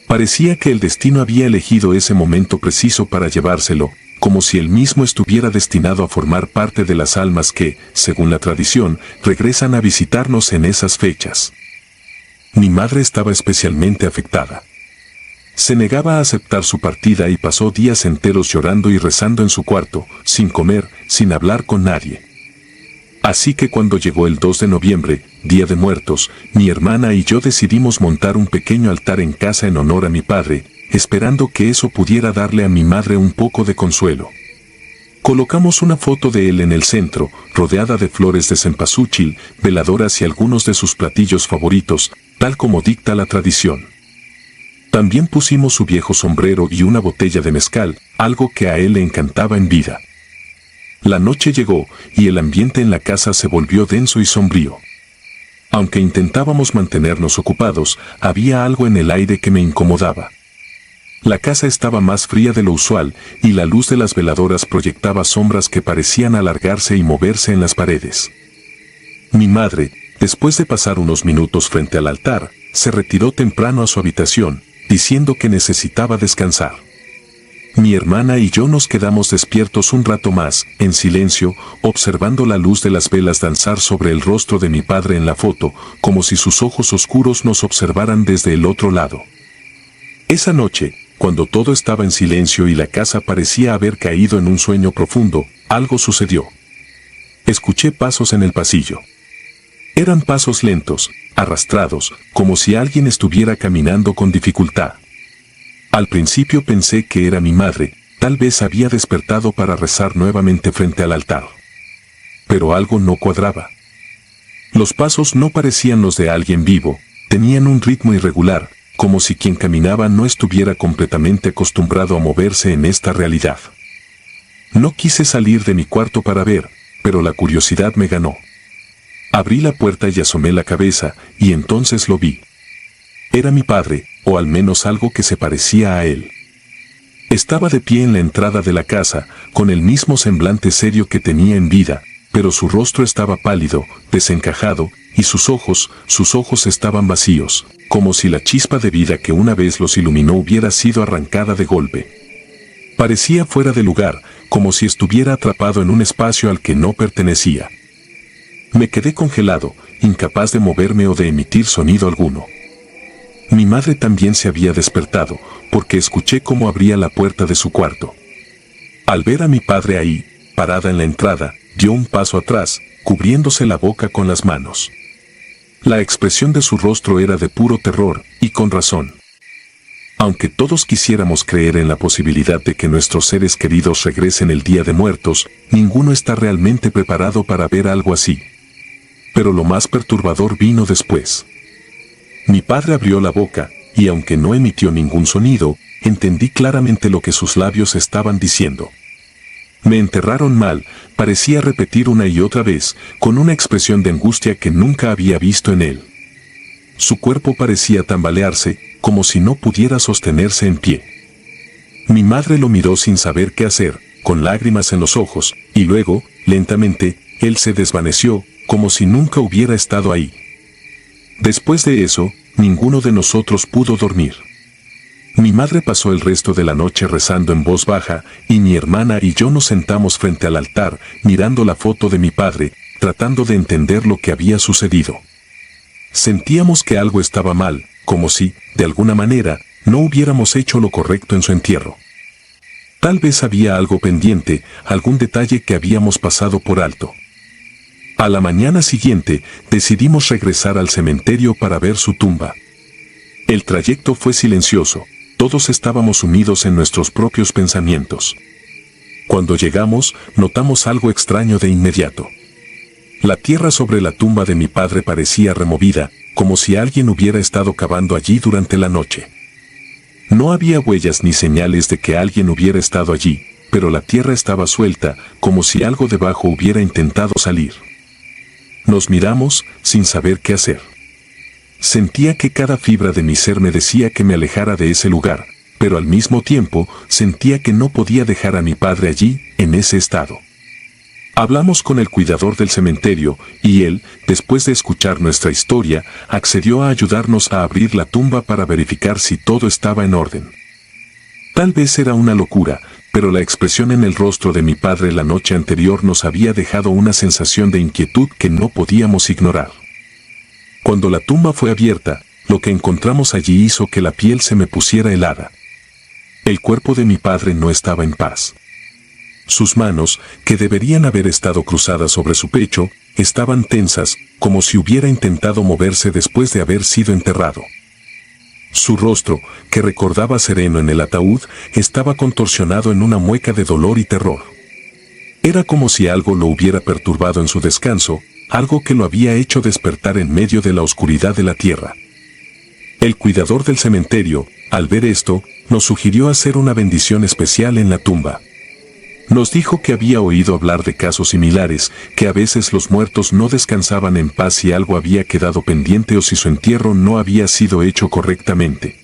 Speaker 1: Parecía que el destino había elegido ese momento preciso para llevárselo, como si él mismo estuviera destinado a formar parte de las almas que, según la tradición, regresan a visitarnos en esas fechas. Mi madre estaba especialmente afectada. Se negaba a aceptar su partida y pasó días enteros llorando y rezando en su cuarto, sin comer, sin hablar con nadie. Así que cuando llegó el 2 de noviembre, Día de Muertos, mi hermana y yo decidimos montar un pequeño altar en casa en honor a mi padre, esperando que eso pudiera darle a mi madre un poco de consuelo. Colocamos una foto de él en el centro, rodeada de flores de cempasúchil, veladoras y algunos de sus platillos favoritos, tal como dicta la tradición. También pusimos su viejo sombrero y una botella de mezcal, algo que a él le encantaba en vida. La noche llegó, y el ambiente en la casa se volvió denso y sombrío. Aunque intentábamos mantenernos ocupados, había algo en el aire que me incomodaba. La casa estaba más fría de lo usual y la luz de las veladoras proyectaba sombras que parecían alargarse y moverse en las paredes. Mi madre, después de pasar unos minutos frente al altar, se retiró temprano a su habitación, diciendo que necesitaba descansar. Mi hermana y yo nos quedamos despiertos un rato más, en silencio, observando la luz de las velas danzar sobre el rostro de mi padre en la foto, como si sus ojos oscuros nos observaran desde el otro lado. Esa noche, cuando todo estaba en silencio y la casa parecía haber caído en un sueño profundo, algo sucedió. Escuché pasos en el pasillo. Eran pasos lentos, arrastrados, como si alguien estuviera caminando con dificultad. Al principio pensé que era mi madre, tal vez había despertado para rezar nuevamente frente al altar. Pero algo no cuadraba. Los pasos no parecían los de alguien vivo, tenían un ritmo irregular, como si quien caminaba no estuviera completamente acostumbrado a moverse en esta realidad. No quise salir de mi cuarto para ver, pero la curiosidad me ganó. Abrí la puerta y asomé la cabeza, y entonces lo vi. Era mi padre, o al menos algo que se parecía a él. Estaba de pie en la entrada de la casa, con el mismo semblante serio que tenía en vida, pero su rostro estaba pálido, desencajado, y sus ojos estaban vacíos, como si la chispa de vida que una vez los iluminó hubiera sido arrancada de golpe. Parecía fuera de lugar, como si estuviera atrapado en un espacio al que no pertenecía. Me quedé congelado, incapaz de moverme o de emitir sonido alguno. Mi madre también se había despertado, porque escuché cómo abría la puerta de su cuarto. Al ver a mi padre ahí, parada en la entrada, dio un paso atrás, cubriéndose la boca con las manos. La expresión de su rostro era de puro terror, y con razón. Aunque todos quisiéramos creer en la posibilidad de que nuestros seres queridos regresen el Día de Muertos, ninguno está realmente preparado para ver algo así. Pero lo más perturbador vino después. Mi padre abrió la boca, y aunque no emitió ningún sonido, entendí claramente lo que sus labios estaban diciendo. Me enterraron mal, parecía repetir una y otra vez, con una expresión de angustia que nunca había visto en él. Su cuerpo parecía tambalearse, como si no pudiera sostenerse en pie. Mi madre lo miró sin saber qué hacer, con lágrimas en los ojos, y luego, lentamente, él se desvaneció, como si nunca hubiera estado ahí. Después de eso, ninguno de nosotros pudo dormir. Mi madre pasó el resto de la noche rezando en voz baja, y mi hermana y yo nos sentamos frente al altar, mirando la foto de mi padre, tratando de entender lo que había sucedido. Sentíamos que algo estaba mal, como si, de alguna manera, no hubiéramos hecho lo correcto en su entierro. Tal vez había algo pendiente, algún detalle que habíamos pasado por alto. A la mañana siguiente, decidimos regresar al cementerio para ver su tumba. El trayecto fue silencioso, todos estábamos sumidos en nuestros propios pensamientos. Cuando llegamos, notamos algo extraño de inmediato. La tierra sobre la tumba de mi padre parecía removida, como si alguien hubiera estado cavando allí durante la noche. No había huellas ni señales de que alguien hubiera estado allí, pero la tierra estaba suelta, como si algo debajo hubiera intentado salir. Nos miramos, sin saber qué hacer. Sentía que cada fibra de mi ser me decía que me alejara de ese lugar, pero al mismo tiempo sentía que no podía dejar a mi padre allí, en ese estado. Hablamos con el cuidador del cementerio, y él, después de escuchar nuestra historia, accedió a ayudarnos a abrir la tumba para verificar si todo estaba en orden. Tal vez era una locura, pero la expresión en el rostro de mi padre la noche anterior nos había dejado una sensación de inquietud que no podíamos ignorar. Cuando la tumba fue abierta, lo que encontramos allí hizo que la piel se me pusiera helada. El cuerpo de mi padre no estaba en paz. Sus manos, que deberían haber estado cruzadas sobre su pecho, estaban tensas, como si hubiera intentado moverse después de haber sido enterrado. Su rostro, que recordaba sereno en el ataúd, estaba contorsionado en una mueca de dolor y terror. Era como si algo lo hubiera perturbado en su descanso, algo que lo había hecho despertar en medio de la oscuridad de la tierra. El cuidador del cementerio, al ver esto, nos sugirió hacer una bendición especial en la tumba. Nos dijo que había oído hablar de casos similares, que a veces los muertos no descansaban en paz si algo había quedado pendiente o si su entierro no había sido hecho correctamente.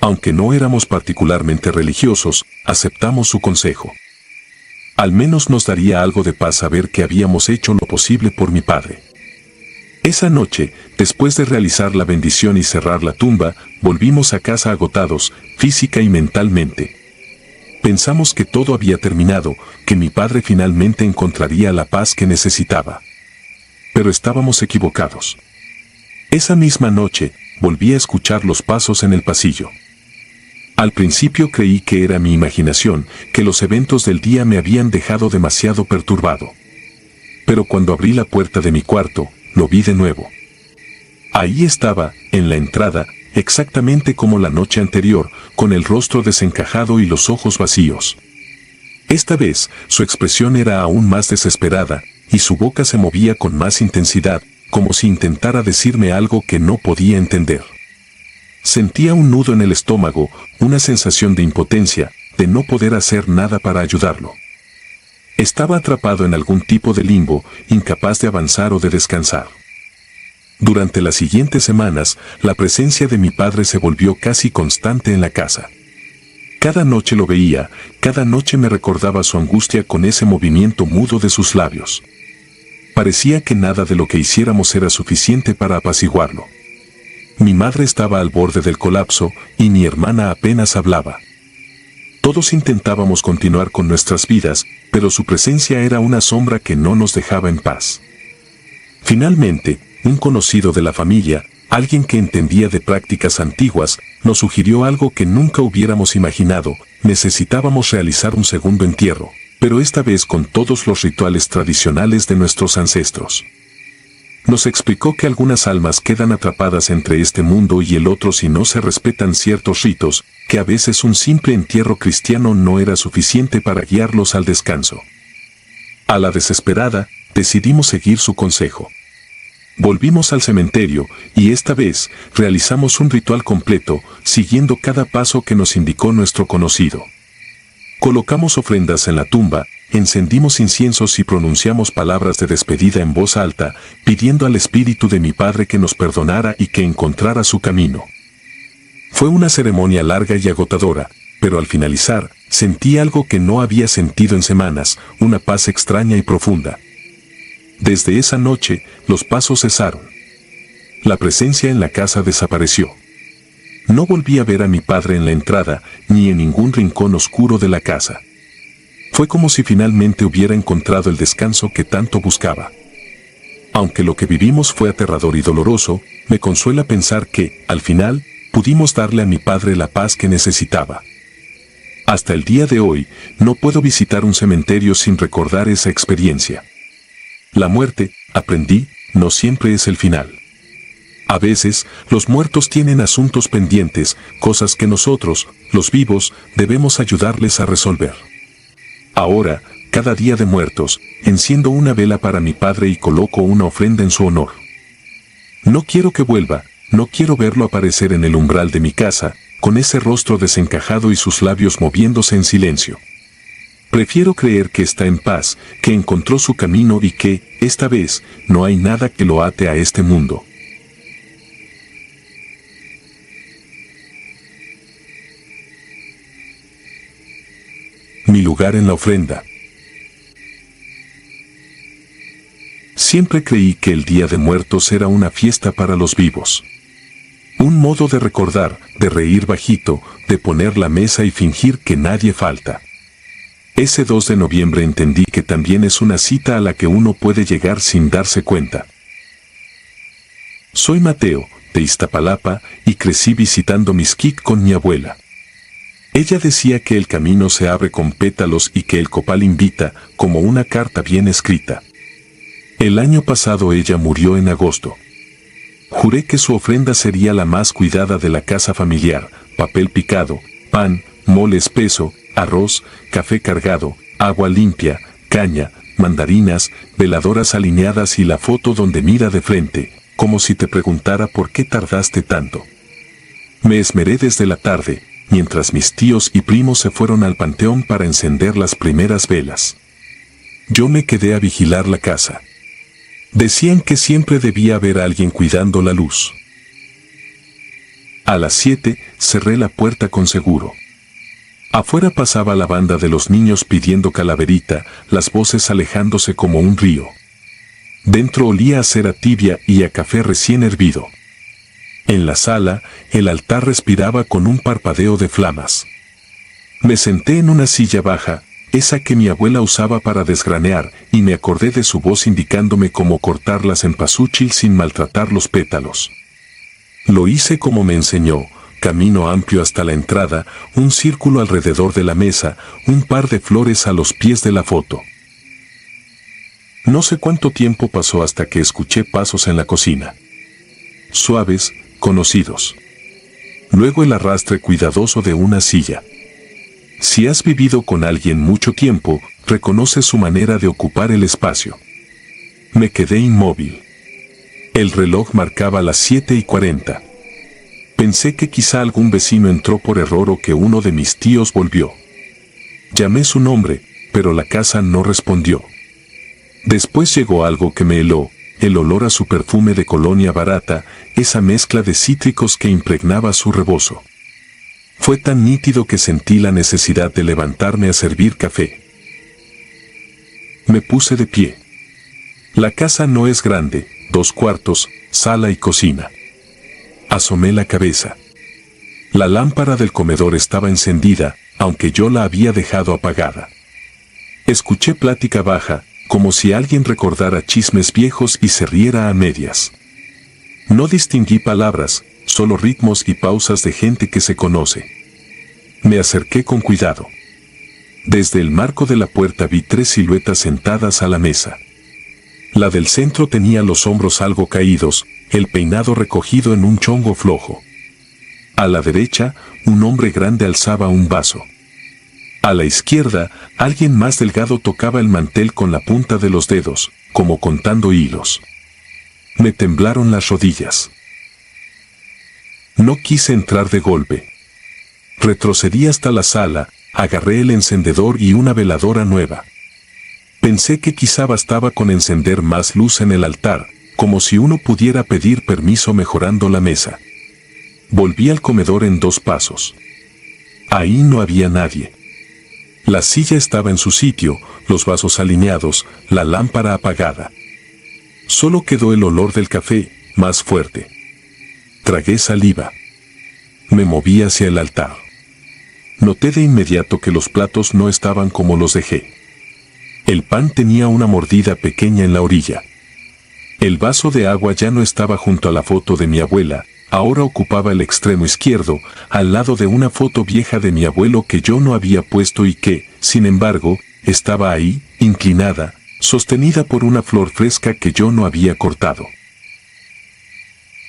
Speaker 1: Aunque no éramos particularmente religiosos, aceptamos su consejo. Al menos nos daría algo de paz saber que habíamos hecho lo posible por mi padre. Esa noche, después de realizar la bendición y cerrar la tumba, volvimos a casa agotados, física y mentalmente. Pensamos que todo había terminado, que mi padre finalmente encontraría la paz que necesitaba. Pero estábamos equivocados. Esa misma noche, volví a escuchar los pasos en el pasillo. Al principio creí que era mi imaginación, que los eventos del día me habían dejado demasiado perturbado. Pero cuando abrí la puerta de mi cuarto, lo vi de nuevo. Ahí estaba, en la entrada, exactamente como la noche anterior, con el rostro desencajado y los ojos vacíos. Esta vez, su expresión era aún más desesperada, y su boca se movía con más intensidad, como si intentara decirme algo que no podía entender. Sentía un nudo en el estómago, una sensación de impotencia, de no poder hacer nada para ayudarlo. Estaba atrapado en algún tipo de limbo, incapaz de avanzar o de descansar. Durante las siguientes semanas, la presencia de mi padre se volvió casi constante en la casa. Cada noche lo veía, cada noche me recordaba su angustia con ese movimiento mudo de sus labios. Parecía que nada de lo que hiciéramos era suficiente para apaciguarlo. Mi madre estaba al borde del colapso y mi hermana apenas hablaba. Todos intentábamos continuar con nuestras vidas, pero su presencia era una sombra que no nos dejaba en paz. Finalmente, un conocido de la familia, alguien que entendía de prácticas antiguas, nos sugirió algo que nunca hubiéramos imaginado: necesitábamos realizar un segundo entierro, pero esta vez con todos los rituales tradicionales de nuestros ancestros. Nos explicó que algunas almas quedan atrapadas entre este mundo y el otro si no se respetan ciertos ritos, que a veces un simple entierro cristiano no era suficiente para guiarlos al descanso. A la desesperada, decidimos seguir su consejo. Volvimos al cementerio, y esta vez, realizamos un ritual completo, siguiendo cada paso que nos indicó nuestro conocido. Colocamos ofrendas en la tumba, encendimos inciensos y pronunciamos palabras de despedida en voz alta, pidiendo al espíritu de mi padre que nos perdonara y que encontrara su camino. Fue una ceremonia larga y agotadora, pero al finalizar, sentí algo que no había sentido en semanas: una paz extraña y profunda. Desde esa noche, los pasos cesaron. La presencia en la casa desapareció. No volví a ver a mi padre en la entrada, ni en ningún rincón oscuro de la casa. Fue como si finalmente hubiera encontrado el descanso que tanto buscaba. Aunque lo que vivimos fue aterrador y doloroso, me consuela pensar que, al final, pudimos darle a mi padre la paz que necesitaba. Hasta el día de hoy, no puedo visitar un cementerio sin recordar esa experiencia. La muerte, aprendí, no siempre es el final. A veces, los muertos tienen asuntos pendientes, cosas que nosotros, los vivos, debemos ayudarles a resolver. Ahora, cada día de muertos, enciendo una vela para mi padre y coloco una ofrenda en su honor. No quiero que vuelva, no quiero verlo aparecer en el umbral de mi casa, con ese rostro desencajado y sus labios moviéndose en silencio. Prefiero creer que está en paz, que encontró su camino y que, esta vez, no hay nada que lo ate a este mundo. Mi lugar en la ofrenda. Siempre creí que el Día de Muertos era una fiesta para los vivos. Un modo de recordar, de reír bajito, de poner la mesa y fingir que nadie falta. Ese 2 de noviembre entendí que también es una cita a la que uno puede llegar sin darse cuenta. Soy Mateo, de Iztapalapa, y crecí visitando Mixquic con mi abuela. Ella decía que el camino se abre con pétalos y que el copal invita, como una carta bien escrita. El año pasado ella murió en agosto. Juré que su ofrenda sería la más cuidada de la casa familiar: papel picado, pan, mole espeso, arroz, café cargado, agua limpia, caña, mandarinas, veladoras alineadas y la foto donde mira de frente, como si te preguntara por qué tardaste tanto. Me esmeré desde la tarde, mientras mis tíos y primos se fueron al panteón para encender las primeras velas. Yo me quedé a vigilar la casa. Decían que siempre debía haber alguien cuidando la luz. A las 7 cerré la puerta con seguro. Afuera pasaba la banda de los niños pidiendo calaverita, las voces alejándose como un río. Dentro olía a cera tibia y a café recién hervido. En la sala, el altar respiraba con un parpadeo de flamas. Me senté en una silla baja, esa que mi abuela usaba para desgranear, y me acordé de su voz indicándome cómo cortar la cempasúchil sin maltratar los pétalos. Lo hice como me enseñó, camino amplio hasta la entrada, un círculo alrededor de la mesa, un par de flores a los pies de la foto. No sé cuánto tiempo pasó hasta que escuché pasos en la cocina. Suaves, conocidos. Luego el arrastre cuidadoso de una silla. Si has vivido con alguien mucho tiempo, reconoces su manera de ocupar el espacio. Me quedé inmóvil. El reloj marcaba las 7:40. Pensé que quizá algún vecino entró por error o que uno de mis tíos volvió. Llamé su nombre, pero la casa no respondió. Después llegó algo que me heló, el olor a su perfume de colonia barata, esa mezcla de cítricos que impregnaba su rebozo. Fue tan nítido que sentí la necesidad de levantarme a servir café. Me puse de pie. La casa no es grande, 2 cuartos, sala y cocina. Asomé la cabeza. La lámpara del comedor estaba encendida, aunque yo la había dejado apagada. Escuché plática baja, como si alguien recordara chismes viejos y se riera a medias. No distinguí palabras, solo ritmos y pausas de gente que se conoce. Me acerqué con cuidado. Desde el marco de la puerta vi 3 siluetas sentadas a la mesa. La del centro tenía los hombros algo caídos, el peinado recogido en un chongo flojo. A la derecha, un hombre grande alzaba un vaso. A la izquierda, alguien más delgado tocaba el mantel con la punta de los dedos, como contando hilos. Me temblaron las rodillas. No quise entrar de golpe. Retrocedí hasta la sala, agarré el encendedor y una veladora nueva. Pensé que quizá bastaba con encender más luz en el altar, como si uno pudiera pedir permiso mejorando la mesa. Volví al comedor en 2 pasos. Ahí no había nadie. La silla estaba en su sitio, los vasos alineados, la lámpara apagada. Solo quedó el olor del café, más fuerte. Tragué saliva. Me moví hacia el altar. Noté de inmediato que los platos no estaban como los dejé. El pan tenía una mordida pequeña en la orilla. El vaso de agua ya no estaba junto a la foto de mi abuela, ahora ocupaba el extremo izquierdo, al lado de una foto vieja de mi abuelo que yo no había puesto y que, sin embargo, estaba ahí, inclinada, sostenida por una flor fresca que yo no había cortado.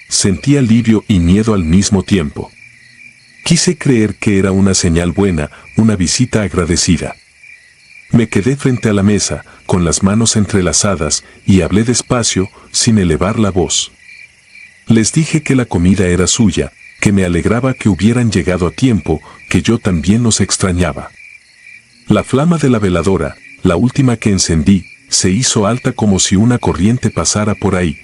Speaker 1: Sentí alivio y miedo al mismo tiempo. Quise creer que era una señal buena, una visita agradecida. Me quedé frente a la mesa, con las manos entrelazadas, y hablé despacio, sin elevar la voz. Les dije que la comida era suya, que me alegraba que hubieran llegado a tiempo, que yo también los extrañaba. La flama de la veladora, la última que encendí, se hizo alta como si una corriente pasara por ahí.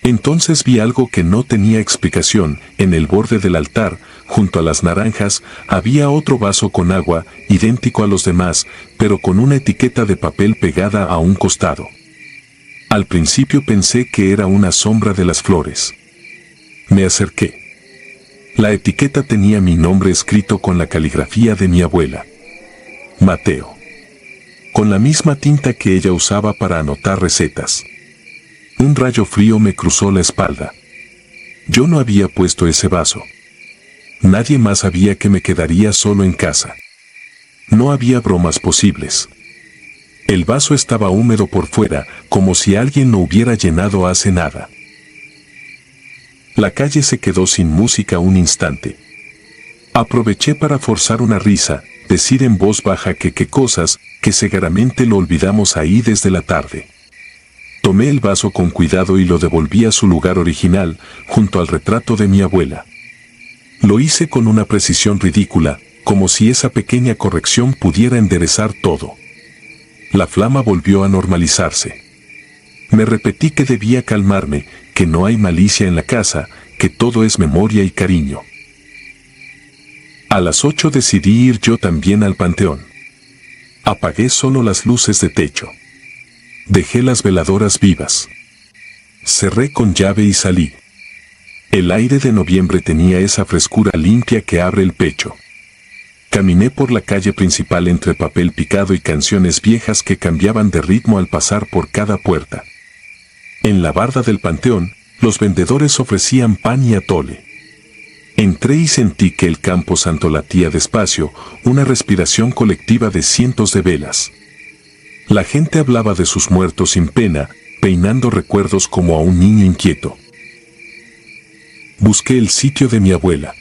Speaker 1: Entonces vi algo que no tenía explicación. En el borde del altar, junto a las naranjas, había otro vaso con agua, idéntico a los demás, pero con una etiqueta de papel pegada a un costado. Al principio pensé que era una sombra de las flores. Me acerqué. La etiqueta tenía mi nombre escrito con la caligrafía de mi abuela. Mateo. Con la misma tinta que ella usaba para anotar recetas. Un rayo frío me cruzó la espalda. Yo no había puesto ese vaso. Nadie más sabía que me quedaría solo en casa. No había bromas posibles. El vaso estaba húmedo por fuera, como si alguien lo hubiera llenado hace nada. La calle se quedó sin música un instante. Aproveché para forzar una risa, decir en voz baja que qué cosas, que seguramente lo olvidamos ahí desde la tarde. Tomé el vaso con cuidado y lo devolví a su lugar original, junto al retrato de mi abuela. Lo hice con una precisión ridícula, como si esa pequeña corrección pudiera enderezar todo. La flama volvió a normalizarse. Me repetí que debía calmarme, que no hay malicia en la casa, que todo es memoria y cariño. A las 8 decidí ir yo también al panteón. Apagué solo las luces de techo. Dejé las veladoras vivas. Cerré con llave y salí. El aire de noviembre tenía esa frescura limpia que abre el pecho. Caminé por la calle principal entre papel picado y canciones viejas que cambiaban de ritmo al pasar por cada puerta. En la barda del panteón, los vendedores ofrecían pan y atole. Entré y sentí que el campo santo latía despacio, una respiración colectiva de cientos de velas. La gente hablaba de sus muertos sin pena, peinando recuerdos como a un niño inquieto. Busqué el sitio de mi abuela.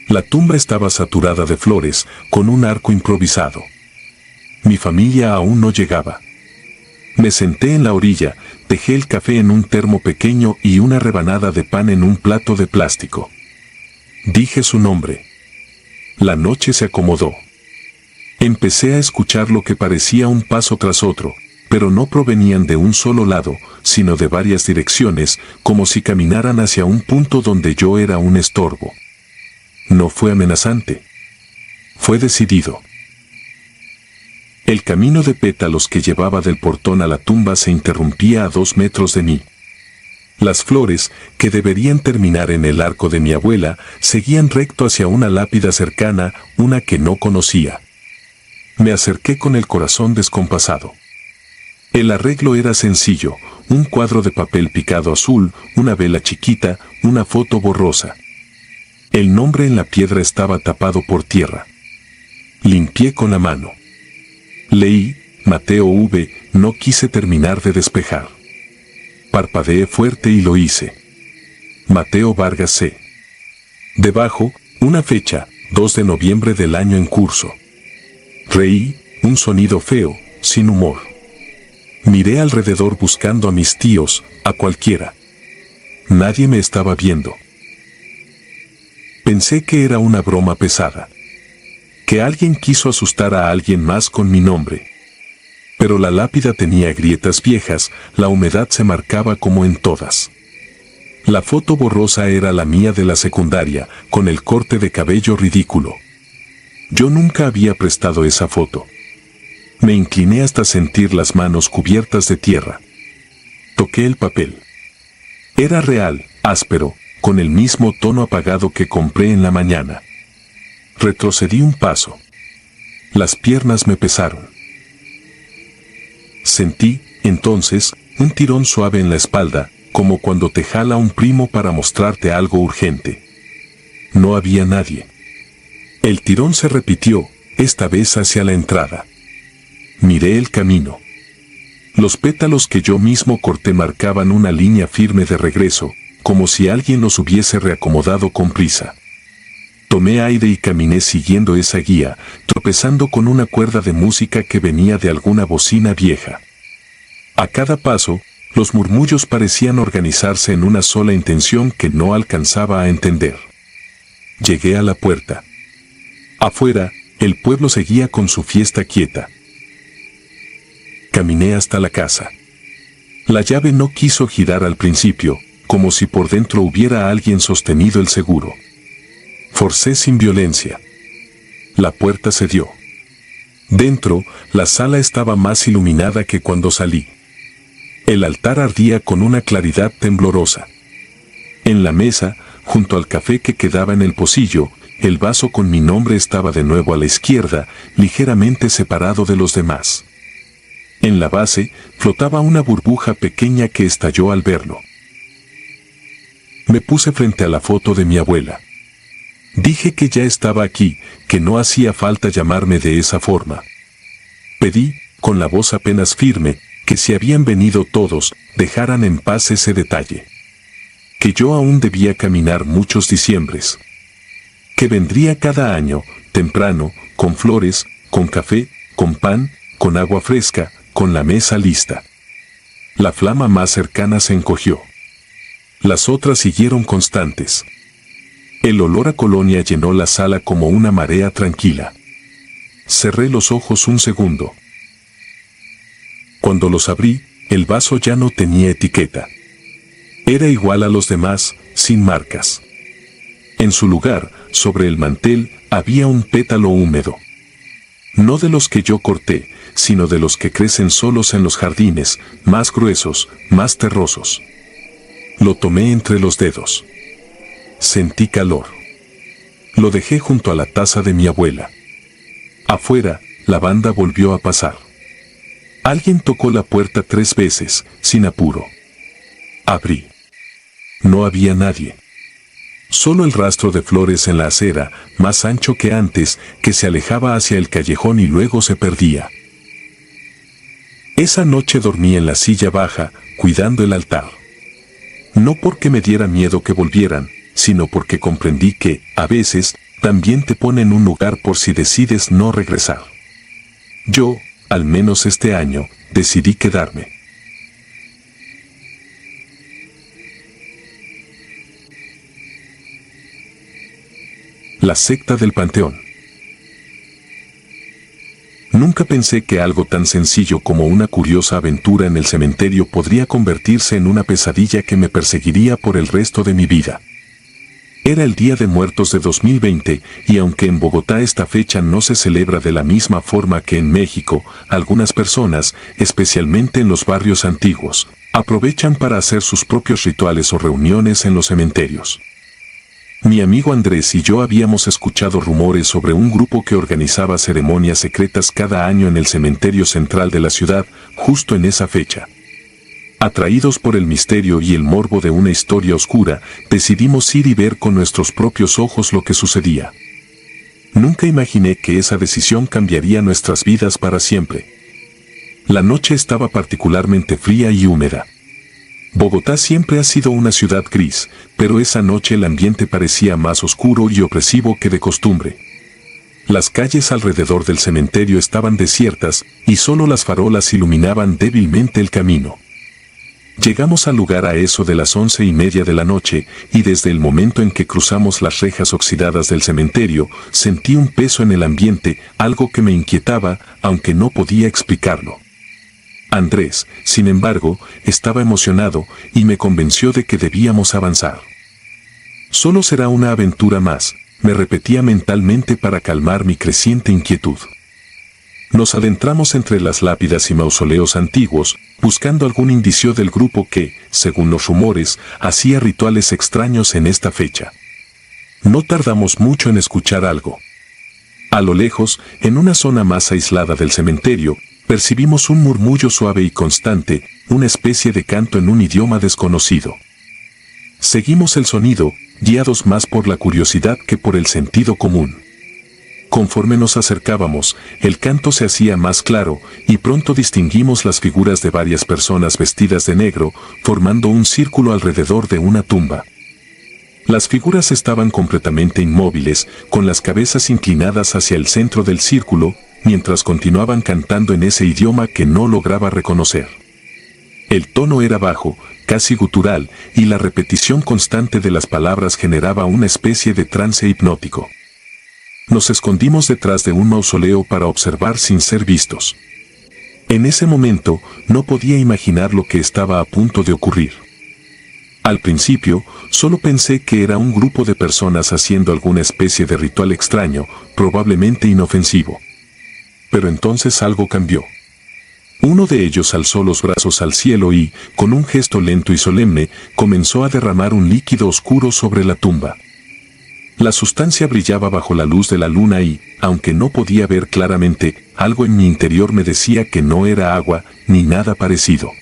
Speaker 1: La tumba estaba saturada de flores, con un arco improvisado. Mi familia aún no llegaba. Me senté en la orilla, dejé el café en un termo pequeño y una rebanada de pan en un plato de plástico. Dije su nombre. La noche se acomodó. Empecé a escuchar lo que parecía un paso tras otro, pero no provenían de un solo lado, sino de varias direcciones, como si caminaran hacia un punto donde yo era un estorbo. No fue amenazante. Fue decidido. El camino de pétalos que llevaba del portón a la tumba se interrumpía a 2 metros de mí. Las flores, que deberían terminar en el arco de mi abuela, seguían recto hacia una lápida cercana, una que no conocía. Me acerqué con el corazón descompasado. El arreglo era sencillo, un cuadro de papel picado azul, una vela chiquita, una foto borrosa. El nombre en la piedra estaba tapado por tierra. Limpié con la mano. Leí, Mateo V, no quise terminar de despejar. Parpadeé fuerte y lo hice. Mateo Vargas C. Debajo, una fecha, 2 de noviembre del año en curso. Reí, un sonido feo, sin humor. Miré alrededor buscando a mis tíos, a cualquiera. Nadie me estaba viendo. Pensé que era una broma pesada. Que alguien quiso asustar a alguien más con mi nombre. Pero la lápida tenía grietas viejas, la humedad se marcaba como en todas. La foto borrosa era la mía de la secundaria, con el corte de cabello ridículo. Yo nunca había prestado esa foto. Me incliné hasta sentir las manos cubiertas de tierra. Toqué el papel. Era real, áspero, con el mismo tono apagado que compré en la mañana. Retrocedí un paso. Las piernas me pesaron. Sentí, entonces, un tirón suave en la espalda, como cuando te jala un primo para mostrarte algo urgente. No había nadie. El tirón se repitió, esta vez hacia la entrada. Miré el camino. Los pétalos que yo mismo corté marcaban una línea firme de regreso, como si alguien los hubiese reacomodado con prisa. Tomé aire y caminé siguiendo esa guía, tropezando con una cuerda de música que venía de alguna bocina vieja. A cada paso, los murmullos parecían organizarse en una sola intención que no alcanzaba a entender. Llegué a la puerta. Afuera, el pueblo seguía con su fiesta quieta. Caminé hasta la casa. La llave no quiso girar al principio, como si por dentro hubiera alguien sostenido el seguro. Forcé sin violencia. La puerta cedió. Dentro, la sala estaba más iluminada que cuando salí. El altar ardía con una claridad temblorosa. En la mesa, junto al café que quedaba en el pocillo, el vaso con mi nombre estaba de nuevo a la izquierda, ligeramente separado de los demás. En la base, flotaba una burbuja pequeña que estalló al verlo. Me puse frente a la foto de mi abuela. Dije que ya estaba aquí, que no hacía falta llamarme de esa forma. Pedí, con la voz apenas firme, que si habían venido todos, dejaran en paz ese detalle. Que yo aún debía caminar muchos diciembres. Que vendría cada año, temprano, con flores, con café, con pan, con agua fresca, con la mesa lista. La flama más cercana se encogió. Las otras siguieron constantes. El olor a colonia llenó la sala como una marea tranquila. Cerré los ojos un segundo. Cuando los abrí, el vaso ya no tenía etiqueta. Era igual a los demás, sin marcas. En su lugar, sobre el mantel, había un pétalo húmedo. No de los que yo corté, sino de los que crecen solos en los jardines, más gruesos, más terrosos. Lo tomé entre los dedos. Sentí calor. Lo dejé junto a la taza de mi abuela. Afuera, la banda volvió a pasar. Alguien tocó la puerta 3 veces, sin apuro. Abrí. No había nadie. Solo el rastro de flores en la acera, más ancho que antes, que se alejaba hacia el callejón y luego se perdía. Esa noche dormí en la silla baja, cuidando el altar. No porque me diera miedo que volvieran, sino porque comprendí que, a veces, también te ponen un lugar por si decides no regresar. Yo, al menos este año, decidí quedarme. La secta del Panteón. Nunca pensé que algo tan sencillo como una curiosa aventura en el cementerio podría convertirse en una pesadilla que me perseguiría por el resto de mi vida. Era el Día de Muertos de 2020 y aunque en Bogotá esta fecha no se celebra de la misma forma que en México, algunas personas, especialmente en los barrios antiguos, aprovechan para hacer sus propios rituales o reuniones en los cementerios. Mi amigo Andrés y yo habíamos escuchado rumores sobre un grupo que organizaba ceremonias secretas cada año en el cementerio central de la ciudad, justo en esa fecha. Atraídos por el misterio y el morbo de una historia oscura, decidimos ir y ver con nuestros propios ojos lo que sucedía. Nunca imaginé que esa decisión cambiaría nuestras vidas para siempre. La noche estaba particularmente fría y húmeda. Bogotá siempre ha sido una ciudad gris, pero esa noche el ambiente parecía más oscuro y opresivo que de costumbre. Las calles alrededor del cementerio estaban desiertas y solo las farolas iluminaban débilmente el camino. Llegamos al lugar a eso de las 11:30 de la noche y desde el momento en que cruzamos las rejas oxidadas del cementerio, sentí un peso en el ambiente, algo que me inquietaba, aunque no podía explicarlo. Andrés, sin embargo, estaba emocionado y me convenció de que debíamos avanzar. Solo será una aventura más, me repetía mentalmente para calmar mi creciente inquietud. Nos adentramos entre las lápidas y mausoleos antiguos, buscando algún indicio del grupo que, según los rumores, hacía rituales extraños en esta fecha. No tardamos mucho en escuchar algo. A lo lejos, en una zona más aislada del cementerio, percibimos un murmullo suave y constante, una especie de canto en un idioma desconocido. Seguimos el sonido, guiados más por la curiosidad que por el sentido común. Conforme nos acercábamos, el canto se hacía más claro, y pronto distinguimos las figuras de varias personas vestidas de negro, formando un círculo alrededor de una tumba. Las figuras estaban completamente inmóviles, con las cabezas inclinadas hacia el centro del círculo, mientras continuaban cantando en ese idioma que no lograba reconocer. El tono era bajo, casi gutural, y la repetición constante de las palabras generaba una especie de trance hipnótico. Nos escondimos detrás de un mausoleo para observar sin ser vistos. En ese momento, no podía imaginar lo que estaba a punto de ocurrir. Al principio, solo pensé que era un grupo de personas haciendo alguna especie de ritual extraño, probablemente inofensivo. Pero entonces algo cambió. Uno de ellos alzó los brazos al cielo y, con un gesto lento y solemne, comenzó a derramar un líquido oscuro sobre la tumba. La sustancia brillaba bajo la luz de la luna y, aunque no podía ver claramente, algo en mi interior me decía que no era agua, ni nada parecido.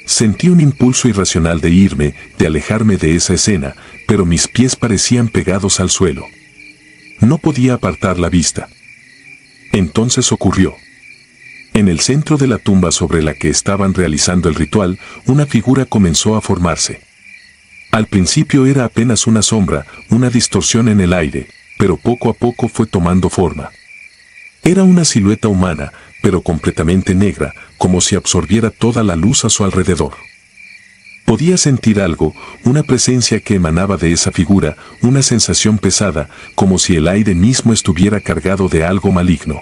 Speaker 1: Sentí un impulso irracional de irme, de alejarme de esa escena, pero mis pies parecían pegados al suelo. No podía apartar la vista. Entonces ocurrió. En el centro de la tumba sobre la que estaban realizando el ritual, una figura comenzó a formarse. Al principio era apenas una sombra, una distorsión en el aire, pero poco a poco fue tomando forma. Era una silueta humana, pero completamente negra, como si absorbiera toda la luz a su alrededor. Podía sentir algo, una presencia que emanaba de esa figura, una sensación pesada, como si el aire mismo estuviera cargado de algo maligno.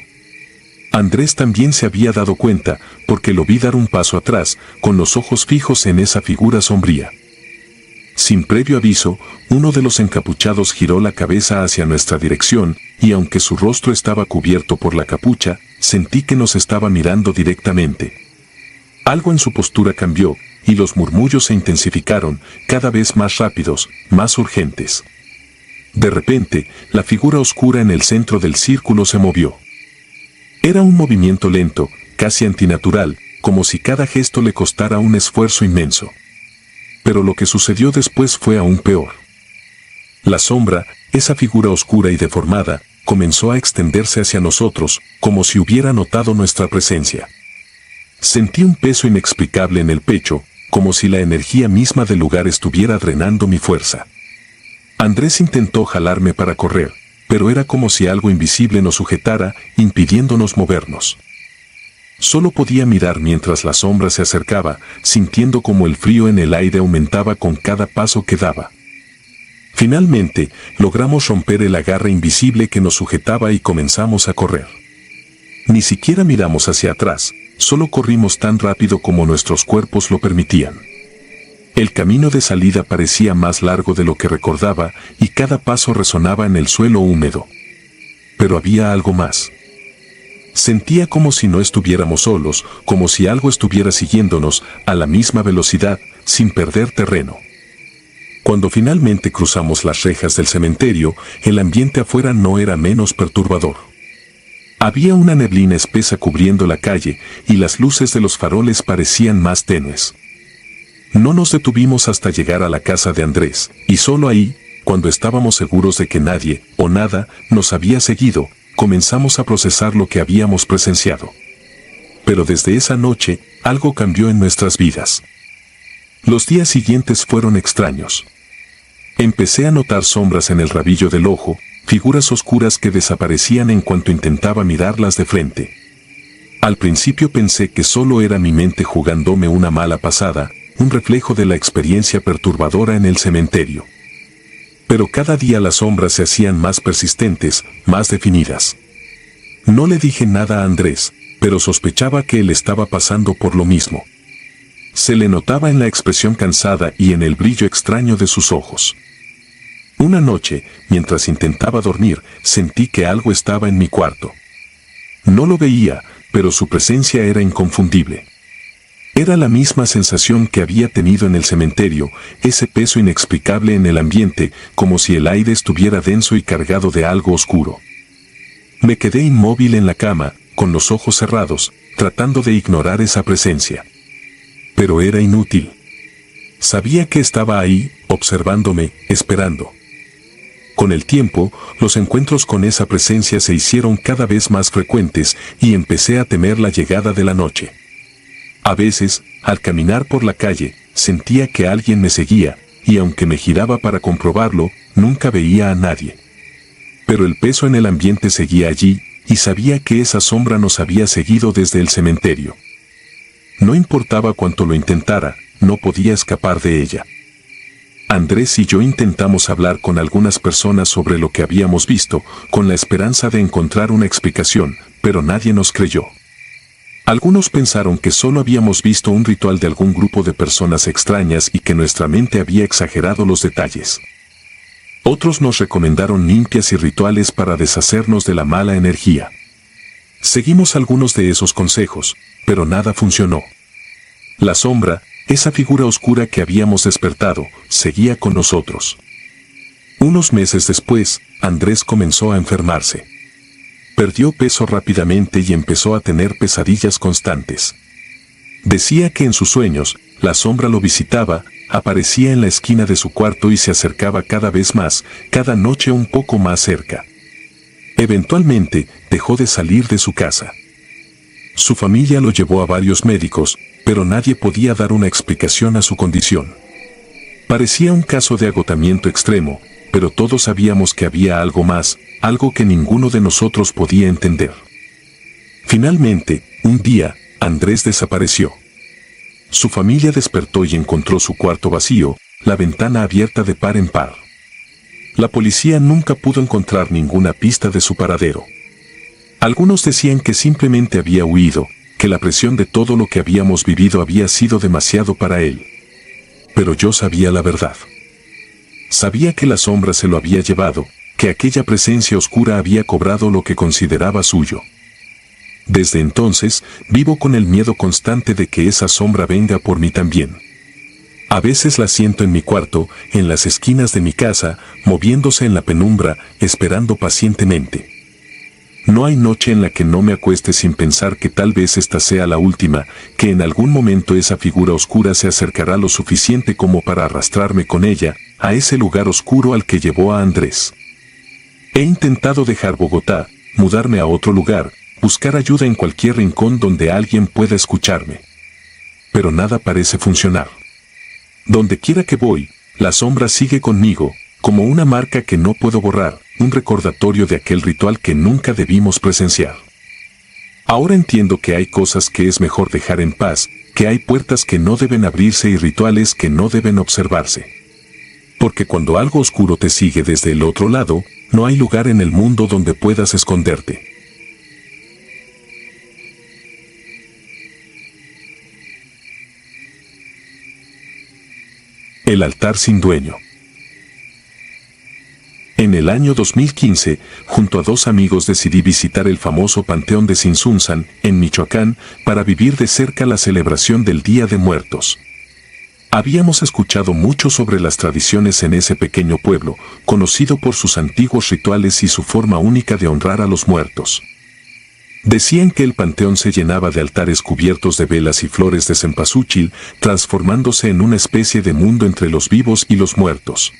Speaker 1: Andrés también se había dado cuenta, porque lo vi dar un paso atrás, con los ojos fijos en esa figura sombría. Sin previo aviso, uno de los encapuchados giró la cabeza hacia nuestra dirección, y aunque su rostro estaba cubierto por la capucha, sentí que nos estaba mirando directamente. Algo en su postura cambió, y los murmullos se intensificaron, cada vez más rápidos, más urgentes. De repente, la figura oscura en el centro del círculo se movió. Era un movimiento lento, casi antinatural, como si cada gesto le costara un esfuerzo inmenso. Pero lo que sucedió después fue aún peor. La sombra, esa figura oscura y deformada, comenzó a extenderse hacia nosotros, como si hubiera notado nuestra presencia. Sentí un peso inexplicable en el pecho, como si la energía misma del lugar estuviera drenando mi fuerza. Andrés intentó jalarme para correr, pero era como si algo invisible nos sujetara, impidiéndonos movernos. Solo podía mirar mientras la sombra se acercaba, sintiendo como el frío en el aire aumentaba con cada paso que daba. Finalmente, logramos romper el agarre invisible que nos sujetaba y comenzamos a correr. Ni siquiera miramos hacia atrás, solo corrimos tan rápido como nuestros cuerpos lo permitían. El camino de salida parecía más largo de lo que recordaba y cada paso resonaba en el suelo húmedo. Pero había algo más. Sentía como si no estuviéramos solos, como si algo estuviera siguiéndonos a la misma velocidad, sin perder terreno. Cuando finalmente cruzamos las rejas del cementerio, el ambiente afuera no era menos perturbador. Había una neblina espesa cubriendo la calle y las luces de los faroles parecían más tenues. No nos detuvimos hasta llegar a la casa de Andrés, y solo ahí, cuando estábamos seguros de que nadie, o nada, nos había seguido, comenzamos a procesar lo que habíamos presenciado. Pero desde esa noche, algo cambió en nuestras vidas. Los días siguientes fueron extraños. Empecé a notar sombras en el rabillo del ojo, figuras oscuras que desaparecían en cuanto intentaba mirarlas de frente. Al principio pensé que solo era mi mente jugándome una mala pasada, un reflejo de la experiencia perturbadora en el cementerio. Pero cada día las sombras se hacían más persistentes, más definidas. No le dije nada a Andrés, pero sospechaba que él estaba pasando por lo mismo. Se le notaba en la expresión cansada y en el brillo extraño de sus ojos. Una noche, mientras intentaba dormir, sentí que algo estaba en mi cuarto. No lo veía, pero su presencia era inconfundible. Era la misma sensación que había tenido en el cementerio, ese peso inexplicable en el ambiente, como si el aire estuviera denso y cargado de algo oscuro. Me quedé inmóvil en la cama, con los ojos cerrados, tratando de ignorar esa presencia. Pero era inútil. Sabía que estaba ahí, observándome, esperando. Con el tiempo, los encuentros con esa presencia se hicieron cada vez más frecuentes y empecé a temer la llegada de la noche. A veces, al caminar por la calle, sentía que alguien me seguía, y aunque me giraba para comprobarlo, nunca veía a nadie. Pero el peso en el ambiente seguía allí, y sabía que esa sombra nos había seguido desde el cementerio. No importaba cuánto lo intentara, no podía escapar de ella. Andrés y yo intentamos hablar con algunas personas sobre lo que habíamos visto, con la esperanza de encontrar una explicación, pero nadie nos creyó. Algunos pensaron que solo habíamos visto un ritual de algún grupo de personas extrañas y que nuestra mente había exagerado los detalles. Otros nos recomendaron limpias y rituales para deshacernos de la mala energía. Seguimos algunos de esos consejos, pero nada funcionó. La sombra, esa figura oscura que habíamos despertado, seguía con nosotros. Unos meses después, Andrés comenzó a enfermarse. Perdió peso rápidamente y empezó a tener pesadillas constantes. Decía que en sus sueños, la sombra lo visitaba, aparecía en la esquina de su cuarto y se acercaba cada vez más, cada noche un poco más cerca. Eventualmente, dejó de salir de su casa. Su familia lo llevó a varios médicos, pero nadie podía dar una explicación a su condición. Parecía un caso de agotamiento extremo, pero todos sabíamos que había algo más, algo que ninguno de nosotros podía entender. Finalmente, un día, Andrés desapareció. Su familia despertó y encontró su cuarto vacío, la ventana abierta de par en par. La policía nunca pudo encontrar ninguna pista de su paradero. Algunos decían que simplemente había huido, que la presión de todo lo que habíamos vivido había sido demasiado para él. Pero yo sabía la verdad. Sabía que la sombra se lo había llevado, que aquella presencia oscura había cobrado lo que consideraba suyo. Desde entonces, vivo con el miedo constante de que esa sombra venga por mí también. A veces la siento en mi cuarto, en las esquinas de mi casa, moviéndose en la penumbra, esperando pacientemente. No hay noche en la que no me acueste sin pensar que tal vez esta sea la última, que en algún momento esa figura oscura se acercará lo suficiente como para arrastrarme con ella, a ese lugar oscuro al que llevó a Andrés. He intentado dejar Bogotá, mudarme a otro lugar, buscar ayuda en cualquier rincón donde alguien pueda escucharme. Pero nada parece funcionar. Donde quiera que voy, la sombra sigue conmigo, como una marca que no puedo borrar, un recordatorio de aquel ritual que nunca debimos presenciar. Ahora entiendo que hay cosas que es mejor dejar en paz, que hay puertas que no deben abrirse y rituales que no deben observarse. Porque cuando algo oscuro te sigue desde el otro lado, no hay lugar en el mundo donde puedas esconderte. El altar sin dueño. En el año 2015, junto a 2 amigos decidí visitar el famoso Panteón de Tzintzuntzan, en Michoacán, para vivir de cerca la celebración del Día de Muertos. Habíamos escuchado mucho sobre las tradiciones en ese pequeño pueblo, conocido por sus antiguos rituales y su forma única de honrar a los muertos. Decían que el panteón se llenaba de altares cubiertos de velas y flores de cempasúchil, transformándose en una especie de mundo entre los vivos y los muertos.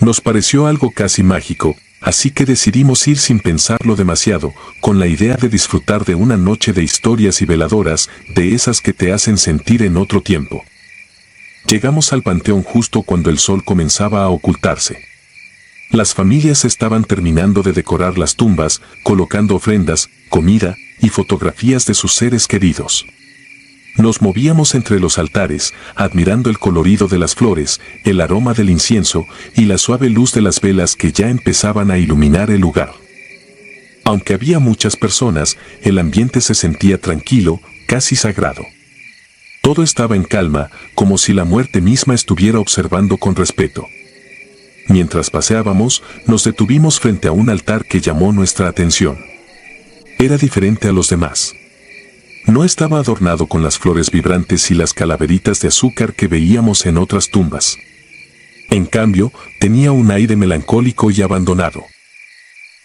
Speaker 1: Nos pareció algo casi mágico, así que decidimos ir sin pensarlo demasiado, con la idea de disfrutar de una noche de historias y veladoras, de esas que te hacen sentir en otro tiempo. Llegamos al panteón justo cuando el sol comenzaba a ocultarse. Las familias estaban terminando de decorar las tumbas, colocando ofrendas, comida y fotografías de sus seres queridos. Nos movíamos entre los altares, admirando el colorido de las flores, el aroma del incienso y la suave luz de las velas que ya empezaban a iluminar el lugar. Aunque había muchas personas, el ambiente se sentía tranquilo, casi sagrado. Todo estaba en calma, como si la muerte misma estuviera observando con respeto. Mientras paseábamos, nos detuvimos frente a un altar que llamó nuestra atención. Era diferente a los demás. No estaba adornado con las flores vibrantes y las calaveritas de azúcar que veíamos en otras tumbas. En cambio, tenía un aire melancólico y abandonado.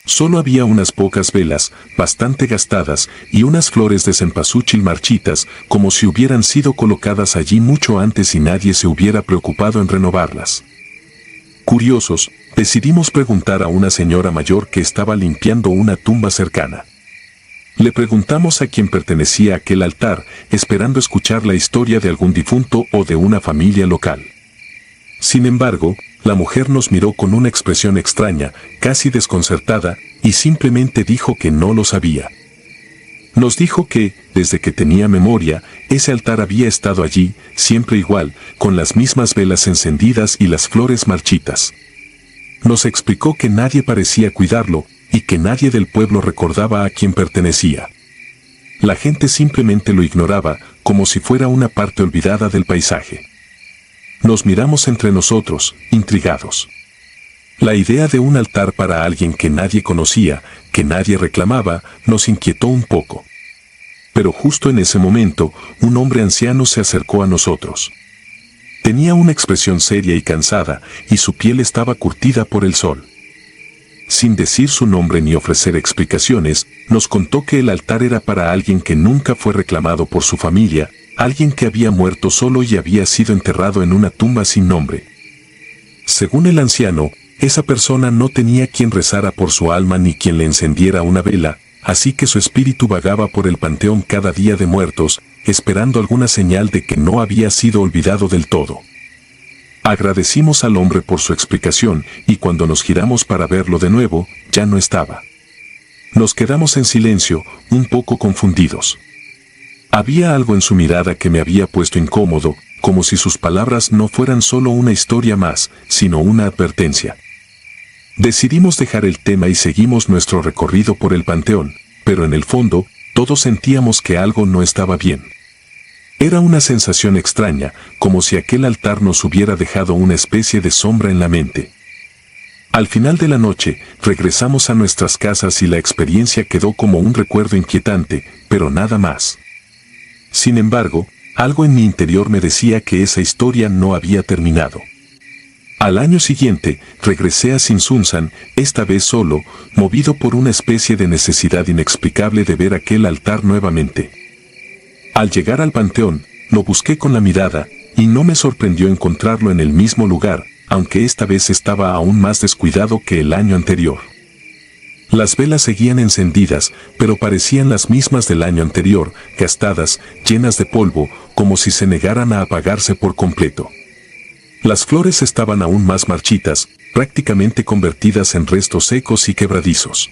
Speaker 1: Solo había unas pocas velas, bastante gastadas, y unas flores de cempasúchil marchitas, como si hubieran sido colocadas allí mucho antes y nadie se hubiera preocupado en renovarlas. Curiosos, decidimos preguntar a una señora mayor que estaba limpiando una tumba cercana. Le preguntamos a quién pertenecía aquel altar, esperando escuchar la historia de algún difunto o de una familia local. Sin embargo, la mujer nos miró con una expresión extraña, casi desconcertada, y simplemente dijo que no lo sabía. Nos dijo que, desde que tenía memoria, ese altar había estado allí, siempre igual, con las mismas velas encendidas y las flores marchitas. Nos explicó que nadie parecía cuidarlo, y que nadie del pueblo recordaba a quién pertenecía. La gente simplemente lo ignoraba, como si fuera una parte olvidada del paisaje. Nos miramos entre nosotros, intrigados. La idea de un altar para alguien que nadie conocía, que nadie reclamaba, nos inquietó un poco. Pero justo en ese momento, un hombre anciano se acercó a nosotros. Tenía una expresión seria y cansada, y su piel estaba curtida por el sol. Sin decir su nombre ni ofrecer explicaciones, nos contó que el altar era para alguien que nunca fue reclamado por su familia, alguien que había muerto solo y había sido enterrado en una tumba sin nombre. Según el anciano, esa persona no tenía quien rezara por su alma ni quien le encendiera una vela, así que su espíritu vagaba por el panteón cada día de muertos, esperando alguna señal de que no había sido olvidado del todo. Agradecimos al hombre por su explicación y cuando nos giramos para verlo de nuevo, ya no estaba. Nos quedamos en silencio, un poco confundidos. Había algo en su mirada que me había puesto incómodo, como si sus palabras no fueran solo una historia más, sino una advertencia. Decidimos dejar el tema y seguimos nuestro recorrido por el panteón, pero en el fondo, todos sentíamos que algo no estaba bien. Era una sensación extraña, como si aquel altar nos hubiera dejado una especie de sombra en la mente. Al final de la noche, regresamos a nuestras casas y la experiencia quedó como un recuerdo inquietante, pero nada más. Sin embargo, algo en mi interior me decía que esa historia no había terminado. Al año siguiente, regresé a Sinsunsan, esta vez solo, movido por una especie de necesidad inexplicable de ver aquel altar nuevamente. Al llegar al panteón, lo busqué con la mirada, y no me sorprendió encontrarlo en el mismo lugar, aunque esta vez estaba aún más descuidado que el año anterior. Las velas seguían encendidas, pero parecían las mismas del año anterior, gastadas, llenas de polvo, como si se negaran a apagarse por completo. Las flores estaban aún más marchitas, prácticamente convertidas en restos secos y quebradizos.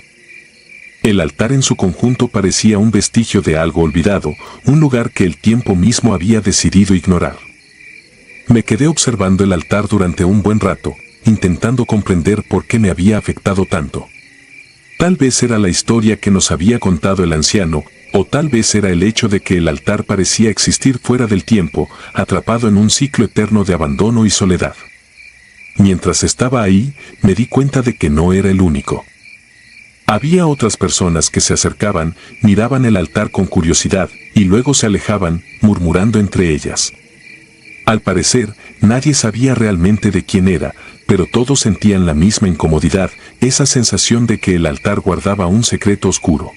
Speaker 1: El altar en su conjunto parecía un vestigio de algo olvidado, un lugar que el tiempo mismo había decidido ignorar. Me quedé observando el altar durante un buen rato, intentando comprender por qué me había afectado tanto. Tal vez era la historia que nos había contado el anciano, o tal vez era el hecho de que el altar parecía existir fuera del tiempo, atrapado en un ciclo eterno de abandono y soledad. Mientras estaba ahí, me di cuenta de que no era el único. Había otras personas que se acercaban, miraban el altar con curiosidad, y luego se alejaban, murmurando entre ellas. Al parecer, nadie sabía realmente de quién era, pero todos sentían la misma incomodidad, esa sensación de que el altar guardaba un secreto oscuro.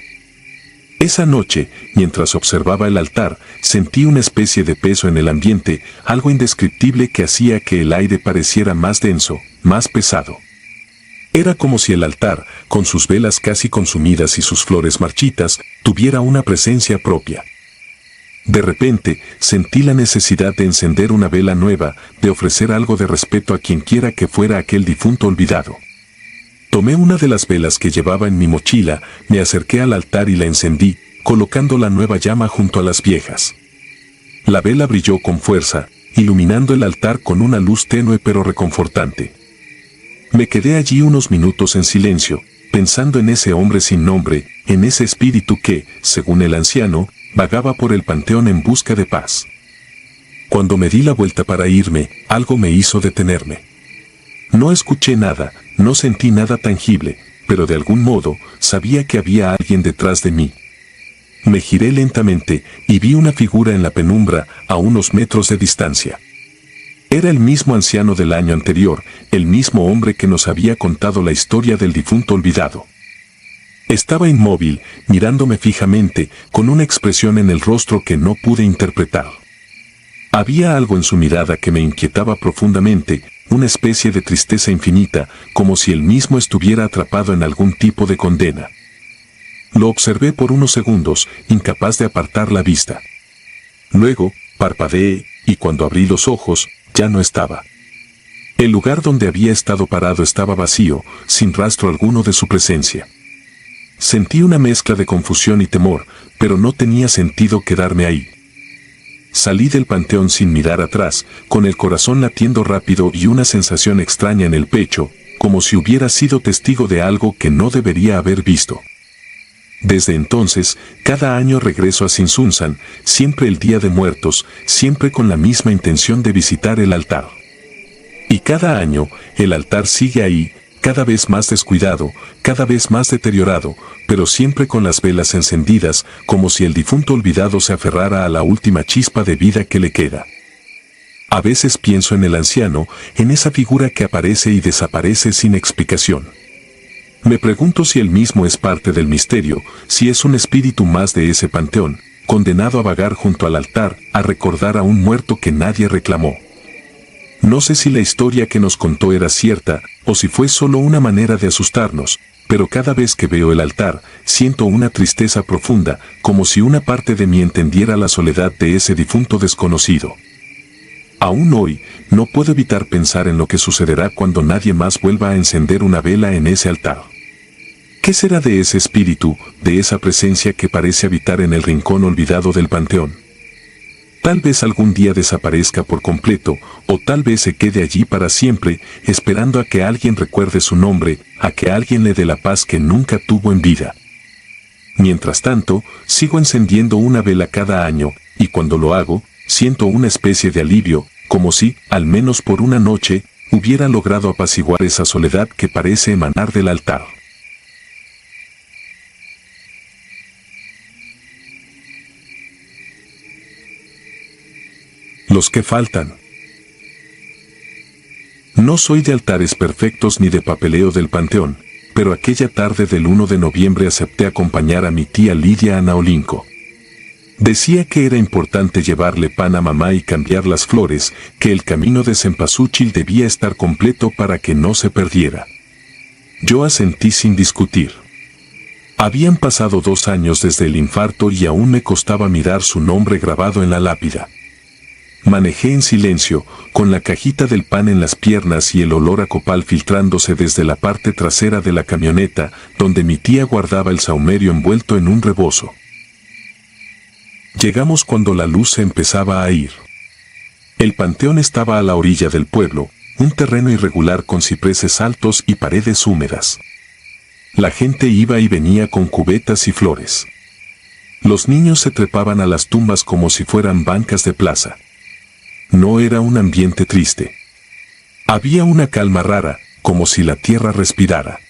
Speaker 1: Esa noche, mientras observaba el altar, sentí una especie de peso en el ambiente, algo indescriptible que hacía que el aire pareciera más denso, más pesado. Era como si el altar, con sus velas casi consumidas y sus flores marchitas, tuviera una presencia propia. De repente, sentí la necesidad de encender una vela nueva, de ofrecer algo de respeto a quien quiera que fuera aquel difunto olvidado. Tomé una de las velas que llevaba en mi mochila, me acerqué al altar y la encendí, colocando la nueva llama junto a las viejas. La vela brilló con fuerza, iluminando el altar con una luz tenue pero reconfortante. Me quedé allí unos minutos en silencio, pensando en ese hombre sin nombre, en ese espíritu que, según el anciano, vagaba por el panteón en busca de paz. Cuando me di la vuelta para irme, algo me hizo detenerme. No escuché nada, no sentí nada tangible, pero de algún modo sabía que había alguien detrás de mí. Me giré lentamente y vi una figura en la penumbra a unos metros de distancia. Era el mismo anciano del año anterior, el mismo hombre que nos había contado la historia del difunto olvidado. Estaba inmóvil, mirándome fijamente, con una expresión en el rostro que no pude interpretar. Había algo en su mirada que me inquietaba profundamente, una especie de tristeza infinita, como si él mismo estuviera atrapado en algún tipo de condena. Lo observé por unos segundos, incapaz de apartar la vista. Luego, parpadeé, y cuando abrí los ojos, ya no estaba. El lugar donde había estado parado estaba vacío, sin rastro alguno de su presencia. Sentí una mezcla de confusión y temor, pero no tenía sentido quedarme ahí. Salí del panteón sin mirar atrás, con el corazón latiendo rápido y una sensación extraña en el pecho, como si hubiera sido testigo de algo que no debería haber visto. Desde entonces, cada año regreso a Sinsunsan, siempre el Día de Muertos, siempre con la misma intención de visitar el altar. Y cada año, el altar sigue ahí, cada vez más descuidado, cada vez más deteriorado, pero siempre con las velas encendidas, como si el difunto olvidado se aferrara a la última chispa de vida que le queda. A veces pienso en el anciano, en esa figura que aparece y desaparece sin explicación. Me pregunto si él mismo es parte del misterio, si es un espíritu más de ese panteón, condenado a vagar junto al altar, a recordar a un muerto que nadie reclamó. No sé si la historia que nos contó era cierta, o si fue solo una manera de asustarnos, pero cada vez que veo el altar, siento una tristeza profunda, como si una parte de mí entendiera la soledad de ese difunto desconocido. Aún hoy, no puedo evitar pensar en lo que sucederá cuando nadie más vuelva a encender una vela en ese altar. ¿Qué será de ese espíritu, de esa presencia que parece habitar en el rincón olvidado del panteón? Tal vez algún día desaparezca por completo, o tal vez se quede allí para siempre, esperando a que alguien recuerde su nombre, a que alguien le dé la paz que nunca tuvo en vida. Mientras tanto, sigo encendiendo una vela cada año, y cuando lo hago, siento una especie de alivio, como si, al menos por una noche, hubiera logrado apaciguar esa soledad que parece emanar del altar. Los que faltan. No soy de altares perfectos ni de papeleo del panteón, pero aquella tarde del 1 de noviembre acepté acompañar a mi tía Lidia a Naolinco. Decía que era importante llevarle pan a mamá y cambiar las flores, que el camino de Cempasúchil debía estar completo para que no se perdiera. Yo asentí sin discutir. Habían pasado 2 años desde el infarto y aún me costaba mirar su nombre grabado en la lápida. Manejé en silencio, con la cajita del pan en las piernas y el olor a copal filtrándose desde la parte trasera de la camioneta, donde mi tía guardaba el sahumerio envuelto en un rebozo. Llegamos cuando la luz se empezaba a ir. El panteón estaba a la orilla del pueblo, un terreno irregular con cipreses altos y paredes húmedas. La gente iba y venía con cubetas y flores. Los niños se trepaban a las tumbas como si fueran bancas de plaza. No era un ambiente triste. Había una calma rara, como si la tierra respirara.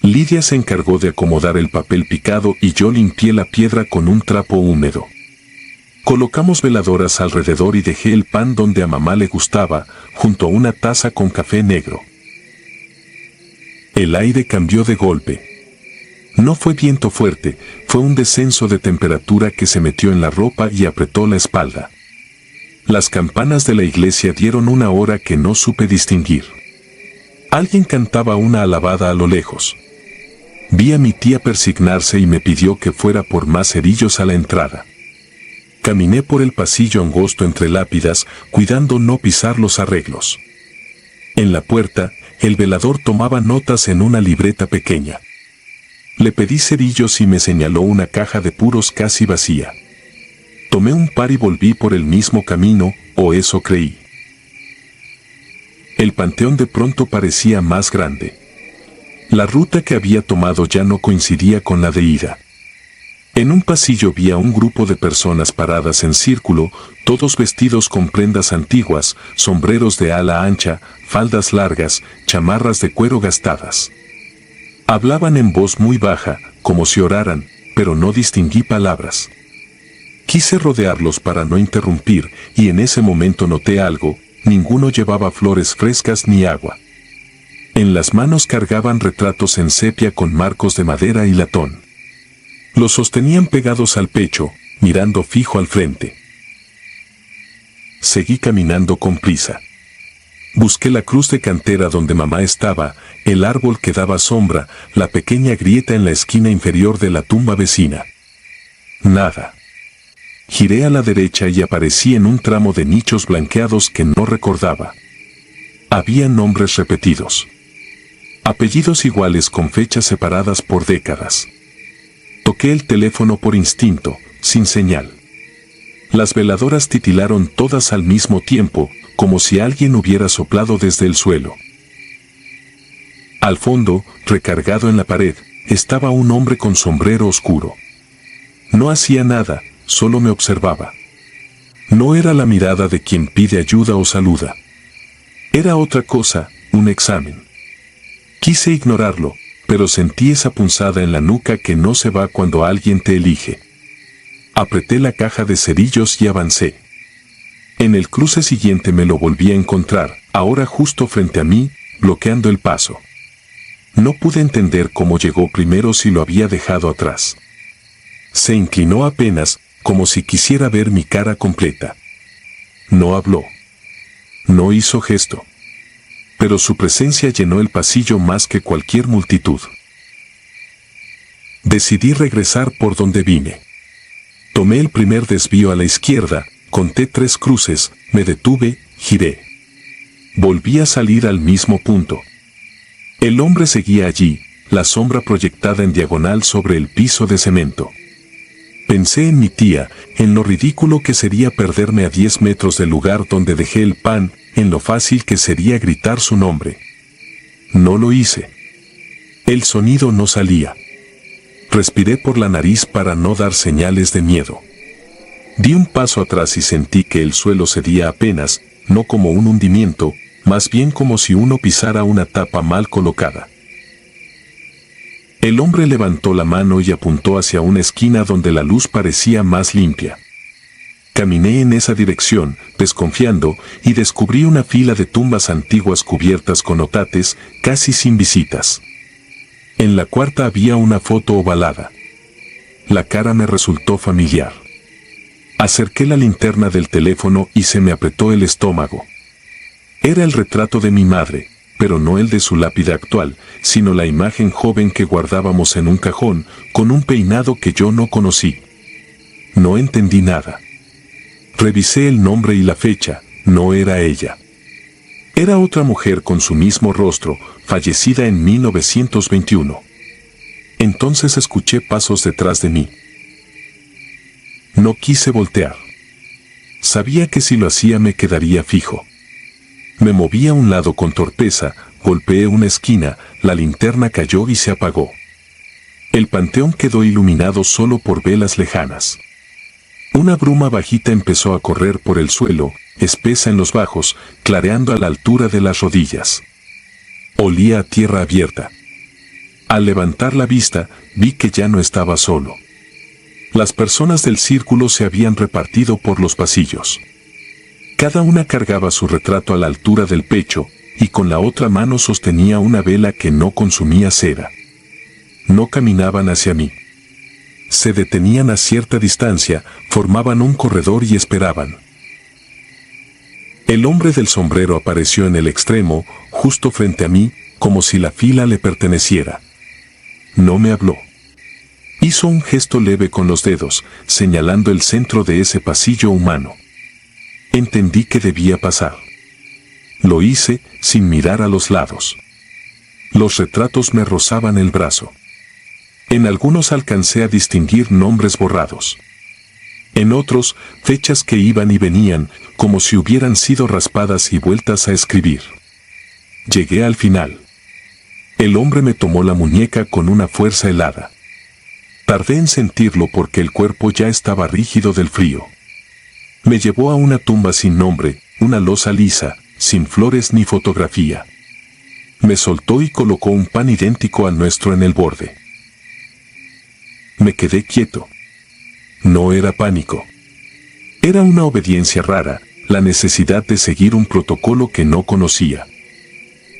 Speaker 1: Lidia se encargó de acomodar el papel picado y yo limpié la piedra con un trapo húmedo. Colocamos veladoras alrededor y dejé el pan donde a mamá le gustaba, junto a una taza con café negro. El aire cambió de golpe. No fue viento fuerte, fue un descenso de temperatura que se metió en la ropa y apretó la espalda. Las campanas de la iglesia dieron una hora que no supe distinguir. Alguien cantaba una alabada a lo lejos. Vi a mi tía persignarse y me pidió que fuera por más cerillos a la entrada. Caminé por el pasillo angosto entre lápidas, cuidando no pisar los arreglos. En la puerta, el velador tomaba notas en una libreta pequeña. Le pedí cerillos y me señaló una caja de puros casi vacía. Tomé un par y volví por el mismo camino, o eso creí. El panteón de pronto parecía más grande. La ruta que había tomado ya no coincidía con la de ida. En un pasillo vi a un grupo de personas paradas en círculo, todos vestidos con prendas antiguas, sombreros de ala ancha, faldas largas, chamarras de cuero gastadas. Hablaban en voz muy baja, como si oraran, pero no distinguí palabras. Quise rodearlos para no interrumpir, y en ese momento noté algo: ninguno llevaba flores frescas ni agua. En las manos cargaban retratos en sepia con marcos de madera y latón. Los sostenían pegados al pecho, mirando fijo al frente. Seguí caminando con prisa. Busqué la cruz de cantera donde mamá estaba, el árbol que daba sombra, la pequeña grieta en la esquina inferior de la tumba vecina. Nada. Giré a la derecha y aparecí en un tramo de nichos blanqueados que no recordaba. Había nombres repetidos. Apellidos iguales con fechas separadas por décadas. Toqué el teléfono por instinto, sin señal. Las veladoras titilaron todas al mismo tiempo, como si alguien hubiera soplado desde el suelo. Al fondo, recargado en la pared, estaba un hombre con sombrero oscuro. No hacía nada, solo me observaba. No era la mirada de quien pide ayuda o saluda. Era otra cosa, un examen. Quise ignorarlo, pero sentí esa punzada en la nuca que no se va cuando alguien te elige. Apreté la caja de cerillos y avancé. En el cruce siguiente me lo volví a encontrar, ahora justo frente a mí, bloqueando el paso. No pude entender cómo llegó primero si lo había dejado atrás. Se inclinó apenas, como si quisiera ver mi cara completa. No habló. No hizo gesto. Pero su presencia llenó el pasillo más que cualquier multitud. Decidí regresar por donde vine. Tomé el primer desvío a la izquierda, conté 3 cruces, me detuve, giré. Volví a salir al mismo punto. El hombre seguía allí, la sombra proyectada en diagonal sobre el piso de cemento. Pensé en mi tía, en lo ridículo que sería perderme a 10 metros del lugar donde dejé el pan, en lo fácil que sería gritar su nombre. No lo hice. El sonido no salía. Respiré por la nariz para no dar señales de miedo. Di un paso atrás y sentí que el suelo cedía apenas, no como un hundimiento, más bien como si uno pisara una tapa mal colocada. El hombre levantó la mano y apuntó hacia una esquina donde la luz parecía más limpia. Caminé en esa dirección, desconfiando, y descubrí una fila de tumbas antiguas cubiertas con otates, casi sin visitas. En la cuarta había una foto ovalada. La cara me resultó familiar. Acerqué la linterna del teléfono y se me apretó el estómago. Era el retrato de mi madre, pero no el de su lápida actual, sino la imagen joven que guardábamos en un cajón, con un peinado que yo no conocí. No entendí nada. Revisé el nombre y la fecha, no era ella. Era otra mujer con su mismo rostro, fallecida en 1921. Entonces escuché pasos detrás de mí. No quise voltear. Sabía que si lo hacía me quedaría fijo. Me moví a un lado con torpeza, golpeé una esquina, la linterna cayó y se apagó. El panteón quedó iluminado solo por velas lejanas. Una bruma bajita empezó a correr por el suelo, espesa en los bajos, clareando a la altura de las rodillas. Olía a tierra abierta. Al levantar la vista, vi que ya no estaba solo. Las personas del círculo se habían repartido por los pasillos. Cada una cargaba su retrato a la altura del pecho, y con la otra mano sostenía una vela que no consumía cera. No caminaban hacia mí. Se detenían a cierta distancia, formaban un corredor y esperaban. El hombre del sombrero apareció en el extremo, justo frente a mí, como si la fila le perteneciera. No me habló. Hizo un gesto leve con los dedos, señalando el centro de ese pasillo humano. Entendí que debía pasar. Lo hice, sin mirar a los lados. Los retratos me rozaban el brazo. En algunos alcancé a distinguir nombres borrados. En otros, fechas que iban y venían, como si hubieran sido raspadas y vueltas a escribir. Llegué al final. El hombre me tomó la muñeca con una fuerza helada. Tardé en sentirlo porque el cuerpo ya estaba rígido del frío. Me llevó a una tumba sin nombre, una losa lisa, sin flores ni fotografía. Me soltó y colocó un pan idéntico al nuestro en el borde. Me quedé quieto. No era pánico. Era una obediencia rara, la necesidad de seguir un protocolo que no conocía.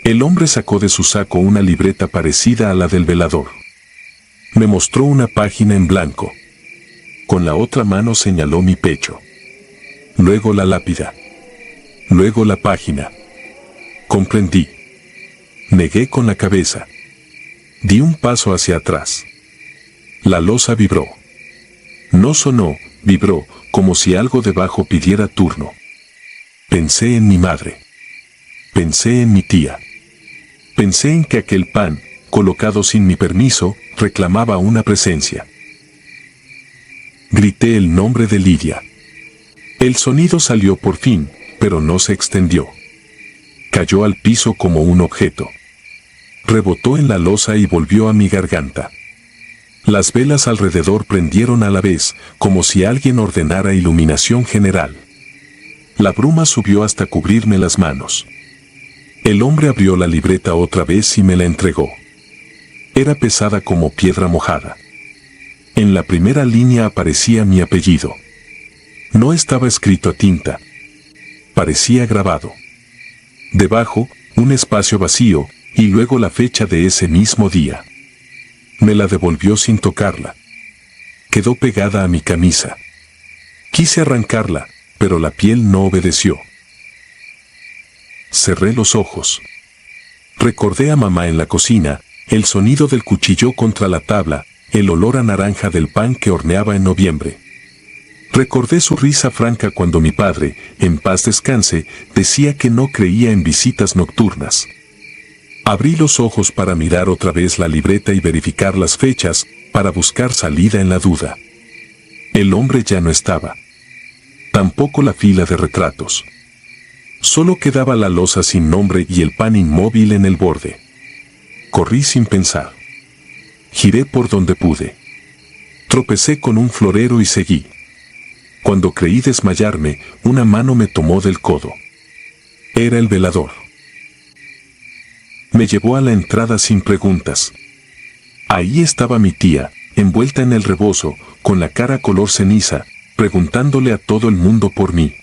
Speaker 1: El hombre sacó de su saco una libreta parecida a la del velador. Me mostró una página en blanco. Con la otra mano señaló mi pecho. Luego la lápida. Luego la página. Comprendí. Negué con la cabeza. Di un paso hacia atrás. La losa vibró. No sonó, vibró, como si algo debajo pidiera turno. Pensé en mi madre. Pensé en mi tía. Pensé en que aquel pan, colocado sin mi permiso, reclamaba una presencia. Grité el nombre de Lidia. El sonido salió por fin, pero no se extendió. Cayó al piso como un objeto. Rebotó en la losa y volvió a mi garganta. Las velas alrededor prendieron a la vez, como si alguien ordenara iluminación general. La bruma subió hasta cubrirme las manos. El hombre abrió la libreta otra vez y me la entregó. Era pesada como piedra mojada. En la primera línea aparecía mi apellido. No estaba escrito a tinta. Parecía grabado. Debajo, un espacio vacío, y luego la fecha de ese mismo día. Me la devolvió sin tocarla. Quedó pegada a mi camisa. Quise arrancarla, pero la piel no obedeció. Cerré los ojos. Recordé a mamá en la cocina, el sonido del cuchillo contra la tabla, el olor a naranja del pan que horneaba en noviembre. Recordé su risa franca cuando mi padre, en paz descanse, decía que no creía en visitas nocturnas. Abrí los ojos para mirar otra vez la libreta y verificar las fechas, para buscar salida en la duda. El hombre ya no estaba. Tampoco la fila de retratos. Solo quedaba la loza sin nombre y el pan inmóvil en el borde. Corrí sin pensar. Giré por donde pude. Tropecé con un florero y seguí. Cuando creí desmayarme, una mano me tomó del codo. Era el velador. Me llevó a la entrada sin preguntas. Ahí estaba mi tía, envuelta en el rebozo, con la cara color ceniza, preguntándole a todo el mundo por mí.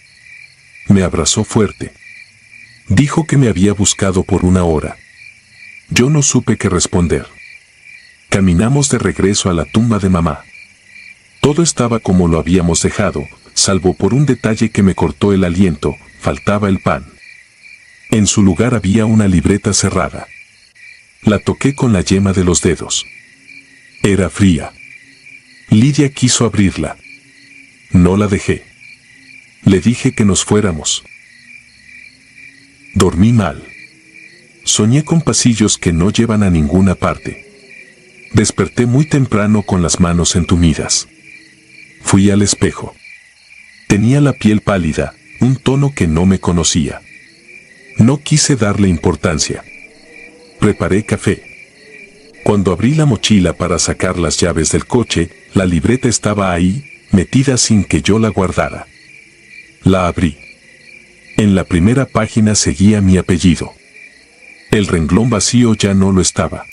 Speaker 1: Me abrazó fuerte. Dijo que me había buscado por 1 hora. Yo no supe qué responder. Caminamos de regreso a la tumba de mamá. Todo estaba como lo habíamos dejado, salvo por un detalle que me cortó el aliento: faltaba el pan. En su lugar había una libreta cerrada. La toqué con la yema de los dedos. Era fría. Lidia quiso abrirla. No la dejé. Le dije que nos fuéramos. Dormí mal. Soñé con pasillos que no llevan a ninguna parte. Desperté muy temprano con las manos entumidas. Fui al espejo. Tenía la piel pálida, un tono que no me conocía. No quise darle importancia. Preparé café. Cuando abrí la mochila para sacar las llaves del coche, la libreta estaba ahí, metida sin que yo la guardara. La abrí. En la primera página seguía mi apellido. El renglón vacío ya no lo estaba.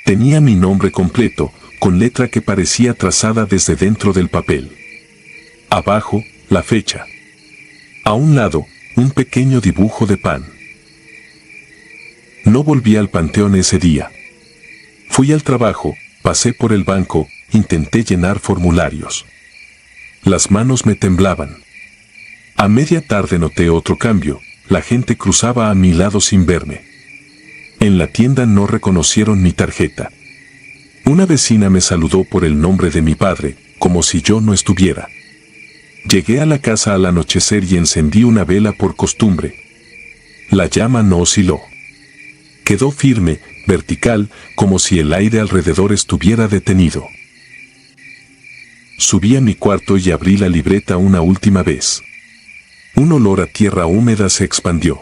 Speaker 1: Tenía mi nombre completo, con letra que parecía trazada desde dentro del papel. Abajo, la fecha. A un lado, un pequeño dibujo de pan. No volví al panteón ese día. Fui al trabajo, pasé por el banco, intenté llenar formularios. Las manos me temblaban. A media tarde noté otro cambio: la gente cruzaba a mi lado sin verme. En la tienda no reconocieron mi tarjeta. Una vecina me saludó por el nombre de mi padre, como si yo no estuviera. Llegué a la casa al anochecer y encendí una vela por costumbre. La llama no osciló. Quedó firme, vertical, como si el aire alrededor estuviera detenido. Subí a mi cuarto y abrí la libreta una última vez. Un olor a tierra húmeda se expandió.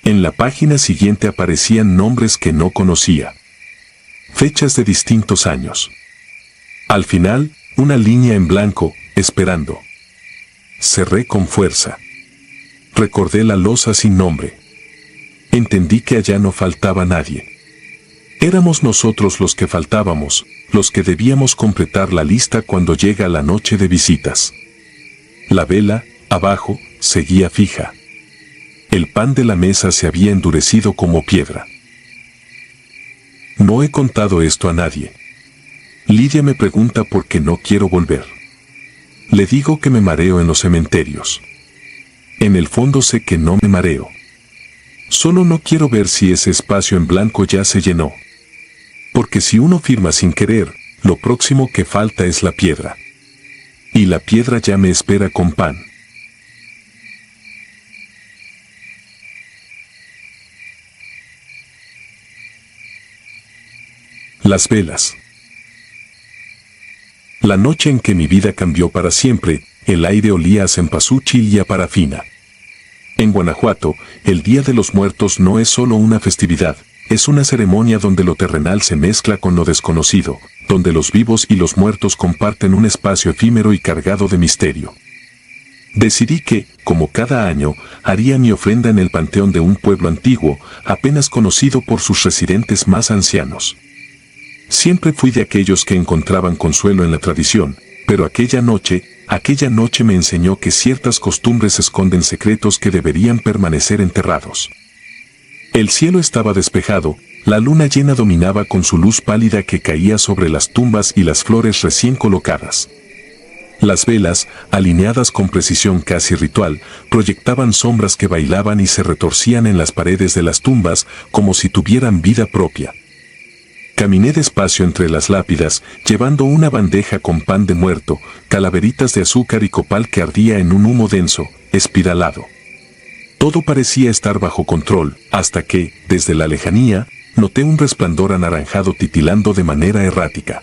Speaker 1: En la página siguiente aparecían nombres que no conocía. Fechas de distintos años. Al final, una línea en blanco: esperando. Cerré con fuerza. Recordé la loza sin nombre. Entendí que allá no faltaba nadie. Éramos nosotros los que faltábamos, los que debíamos completar la lista cuando llega la noche de visitas. La vela, abajo, seguía fija. El pan de la mesa se había endurecido como piedra. No he contado esto a nadie. Lidia me pregunta por qué no quiero volver. Le digo que me mareo en los cementerios. En el fondo sé que no me mareo. Solo no quiero ver si ese espacio en blanco ya se llenó. Porque si uno firma sin querer, lo próximo que falta es la piedra. Y la piedra ya me espera con pan. Las velas. La noche en que mi vida cambió para siempre, el aire olía a cempasúchil y a parafina. En Guanajuato, el Día de los Muertos no es solo una festividad, es una ceremonia donde lo terrenal se mezcla con lo desconocido, donde los vivos y los muertos comparten un espacio efímero y cargado de misterio. Decidí que, como cada año, haría mi ofrenda en el panteón de un pueblo antiguo, apenas conocido por sus residentes más ancianos. Siempre fui de aquellos que encontraban consuelo en la tradición, pero aquella noche me enseñó que ciertas costumbres esconden secretos que deberían permanecer enterrados. El cielo estaba despejado, la luna llena dominaba con su luz pálida que caía sobre las tumbas y las flores recién colocadas. Las velas, alineadas con precisión casi ritual, proyectaban sombras que bailaban y se retorcían en las paredes de las tumbas como si tuvieran vida propia. Caminé despacio entre las lápidas, llevando una bandeja con pan de muerto, calaveritas de azúcar y copal que ardía en un humo denso, espiralado. Todo parecía estar bajo control, hasta que, desde la lejanía, noté un resplandor anaranjado titilando de manera errática.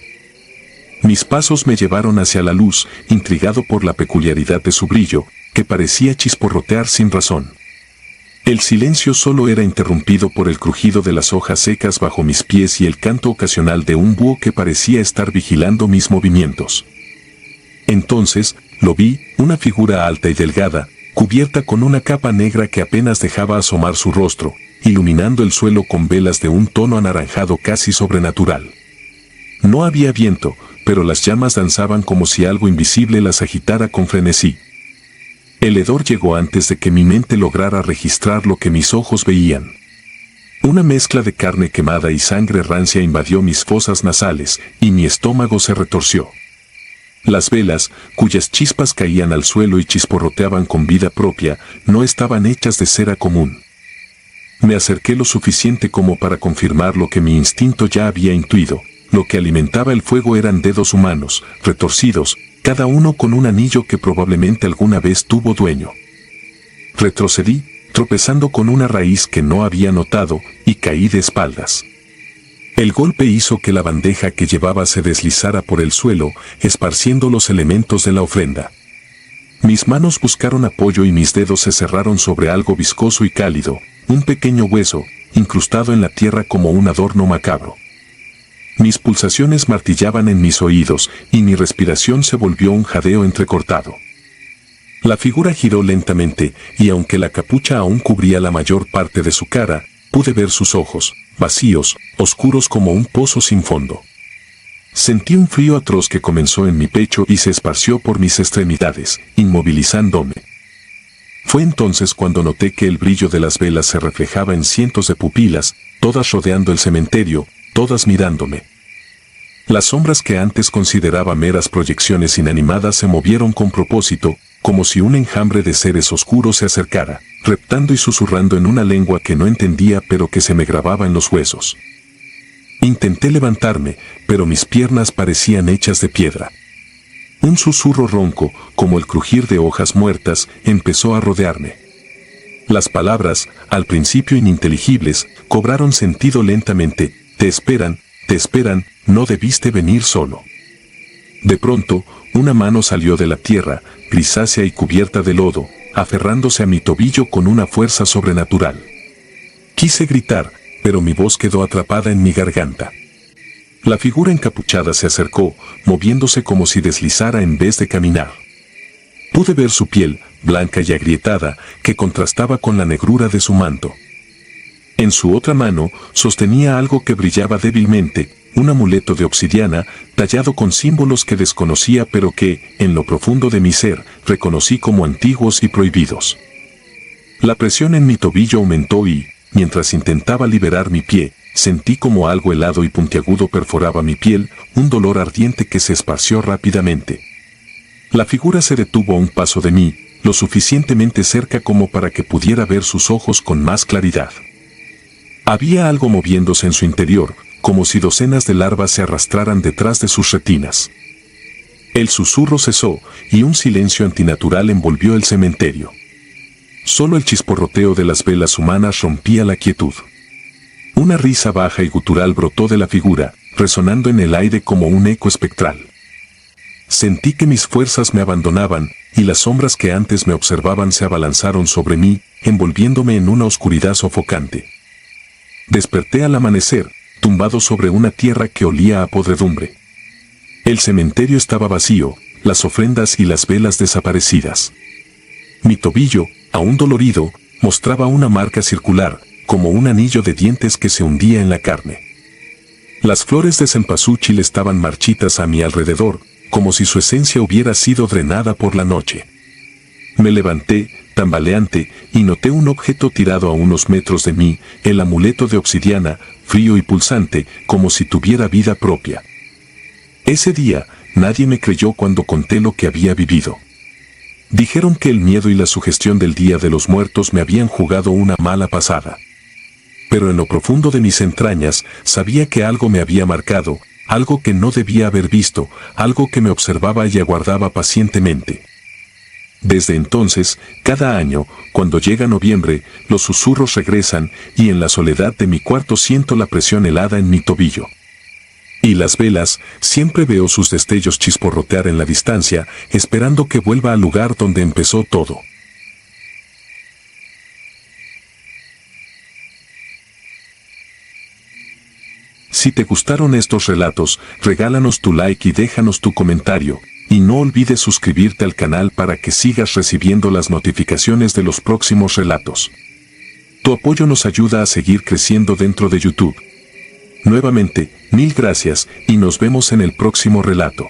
Speaker 1: Mis pasos me llevaron hacia la luz, intrigado por la peculiaridad de su brillo, que parecía chisporrotear sin razón. El silencio solo era interrumpido por el crujido de las hojas secas bajo mis pies y el canto ocasional de un búho que parecía estar vigilando mis movimientos. Entonces, lo vi, una figura alta y delgada, cubierta con una capa negra que apenas dejaba asomar su rostro, iluminando el suelo con velas de un tono anaranjado casi sobrenatural. No había viento, pero las llamas danzaban como si algo invisible las agitara con frenesí. El hedor llegó antes de que mi mente lograra registrar lo que mis ojos veían. Una mezcla de carne quemada y sangre rancia invadió mis fosas nasales, y mi estómago se retorció. Las velas, cuyas chispas caían al suelo y chisporroteaban con vida propia, no estaban hechas de cera común. Me acerqué lo suficiente como para confirmar lo que mi instinto ya había intuido. Lo que alimentaba el fuego eran dedos humanos, retorcidos, cada uno con un anillo que probablemente alguna vez tuvo dueño. Retrocedí, tropezando con una raíz que no había notado, y caí de espaldas. El golpe hizo que la bandeja que llevaba se deslizara por el suelo, esparciendo los elementos de la ofrenda. Mis manos buscaron apoyo y mis dedos se cerraron sobre algo viscoso y cálido, un pequeño hueso, incrustado en la tierra como un adorno macabro. Mis pulsaciones martillaban en mis oídos y mi respiración se volvió un jadeo entrecortado. La figura giró lentamente y aunque la capucha aún cubría la mayor parte de su cara, pude ver sus ojos, vacíos, oscuros como un pozo sin fondo. Sentí un frío atroz que comenzó en mi pecho y se esparció por mis extremidades, inmovilizándome. Fue entonces cuando noté que el brillo de las velas se reflejaba en cientos de pupilas, todas rodeando el cementerio, todas mirándome. Las sombras que antes consideraba meras proyecciones inanimadas se movieron con propósito, como si un enjambre de seres oscuros se acercara, reptando y susurrando en una lengua que no entendía pero que se me grababa en los huesos. Intenté levantarme, pero mis piernas parecían hechas de piedra. Un susurro ronco, como el crujir de hojas muertas, empezó a rodearme. Las palabras, al principio ininteligibles, cobraron sentido lentamente. Te esperan, no debiste venir solo. De pronto, una mano salió de la tierra, grisácea y cubierta de lodo, aferrándose a mi tobillo con una fuerza sobrenatural. Quise gritar, pero mi voz quedó atrapada en mi garganta. La figura encapuchada se acercó, moviéndose como si deslizara en vez de caminar. Pude ver su piel, blanca y agrietada, que contrastaba con la negrura de su manto. En su otra mano, sostenía algo que brillaba débilmente, un amuleto de obsidiana, tallado con símbolos que desconocía pero que, en lo profundo de mi ser, reconocí como antiguos y prohibidos. La presión en mi tobillo aumentó y, mientras intentaba liberar mi pie, sentí como algo helado y puntiagudo perforaba mi piel, un dolor ardiente que se esparció rápidamente. La figura se detuvo a un paso de mí, lo suficientemente cerca como para que pudiera ver sus ojos con más claridad. Había algo moviéndose en su interior, como si docenas de larvas se arrastraran detrás de sus retinas. El susurro cesó, y un silencio antinatural envolvió el cementerio. Solo el chisporroteo de las velas humanas rompía la quietud. Una risa baja y gutural brotó de la figura, resonando en el aire como un eco espectral. Sentí que mis fuerzas me abandonaban, y las sombras que antes me observaban se abalanzaron sobre mí, envolviéndome en una oscuridad sofocante. Desperté al amanecer, tumbado sobre una tierra que olía a podredumbre. El cementerio estaba vacío, las ofrendas y las velas desaparecidas. Mi tobillo, aún dolorido, mostraba una marca circular, como un anillo de dientes que se hundía en la carne. Las flores de cempasúchil estaban marchitas a mi alrededor, como si su esencia hubiera sido drenada por la noche. Me levanté, tambaleante, y noté un objeto tirado a unos metros de mí, el amuleto de obsidiana, frío y pulsante, como si tuviera vida propia. Ese día, nadie me creyó cuando conté lo que había vivido. Dijeron que el miedo y la sugestión del Día de los Muertos me habían jugado una mala pasada. Pero en lo profundo de mis entrañas, sabía que algo me había marcado, algo que no debía haber visto, algo que me observaba y aguardaba pacientemente. Desde entonces, cada año, cuando llega noviembre, los susurros regresan y en la soledad de mi cuarto siento la presión helada en mi tobillo. Y las velas, siempre veo sus destellos chisporrotear en la distancia, esperando que vuelva al lugar donde empezó todo. Si te gustaron estos relatos, regálanos tu like y déjanos tu comentario. Y no olvides suscribirte al canal para que sigas recibiendo las notificaciones de los próximos relatos. Tu apoyo nos ayuda a seguir creciendo dentro de YouTube. Nuevamente, mil gracias y nos vemos en el próximo relato.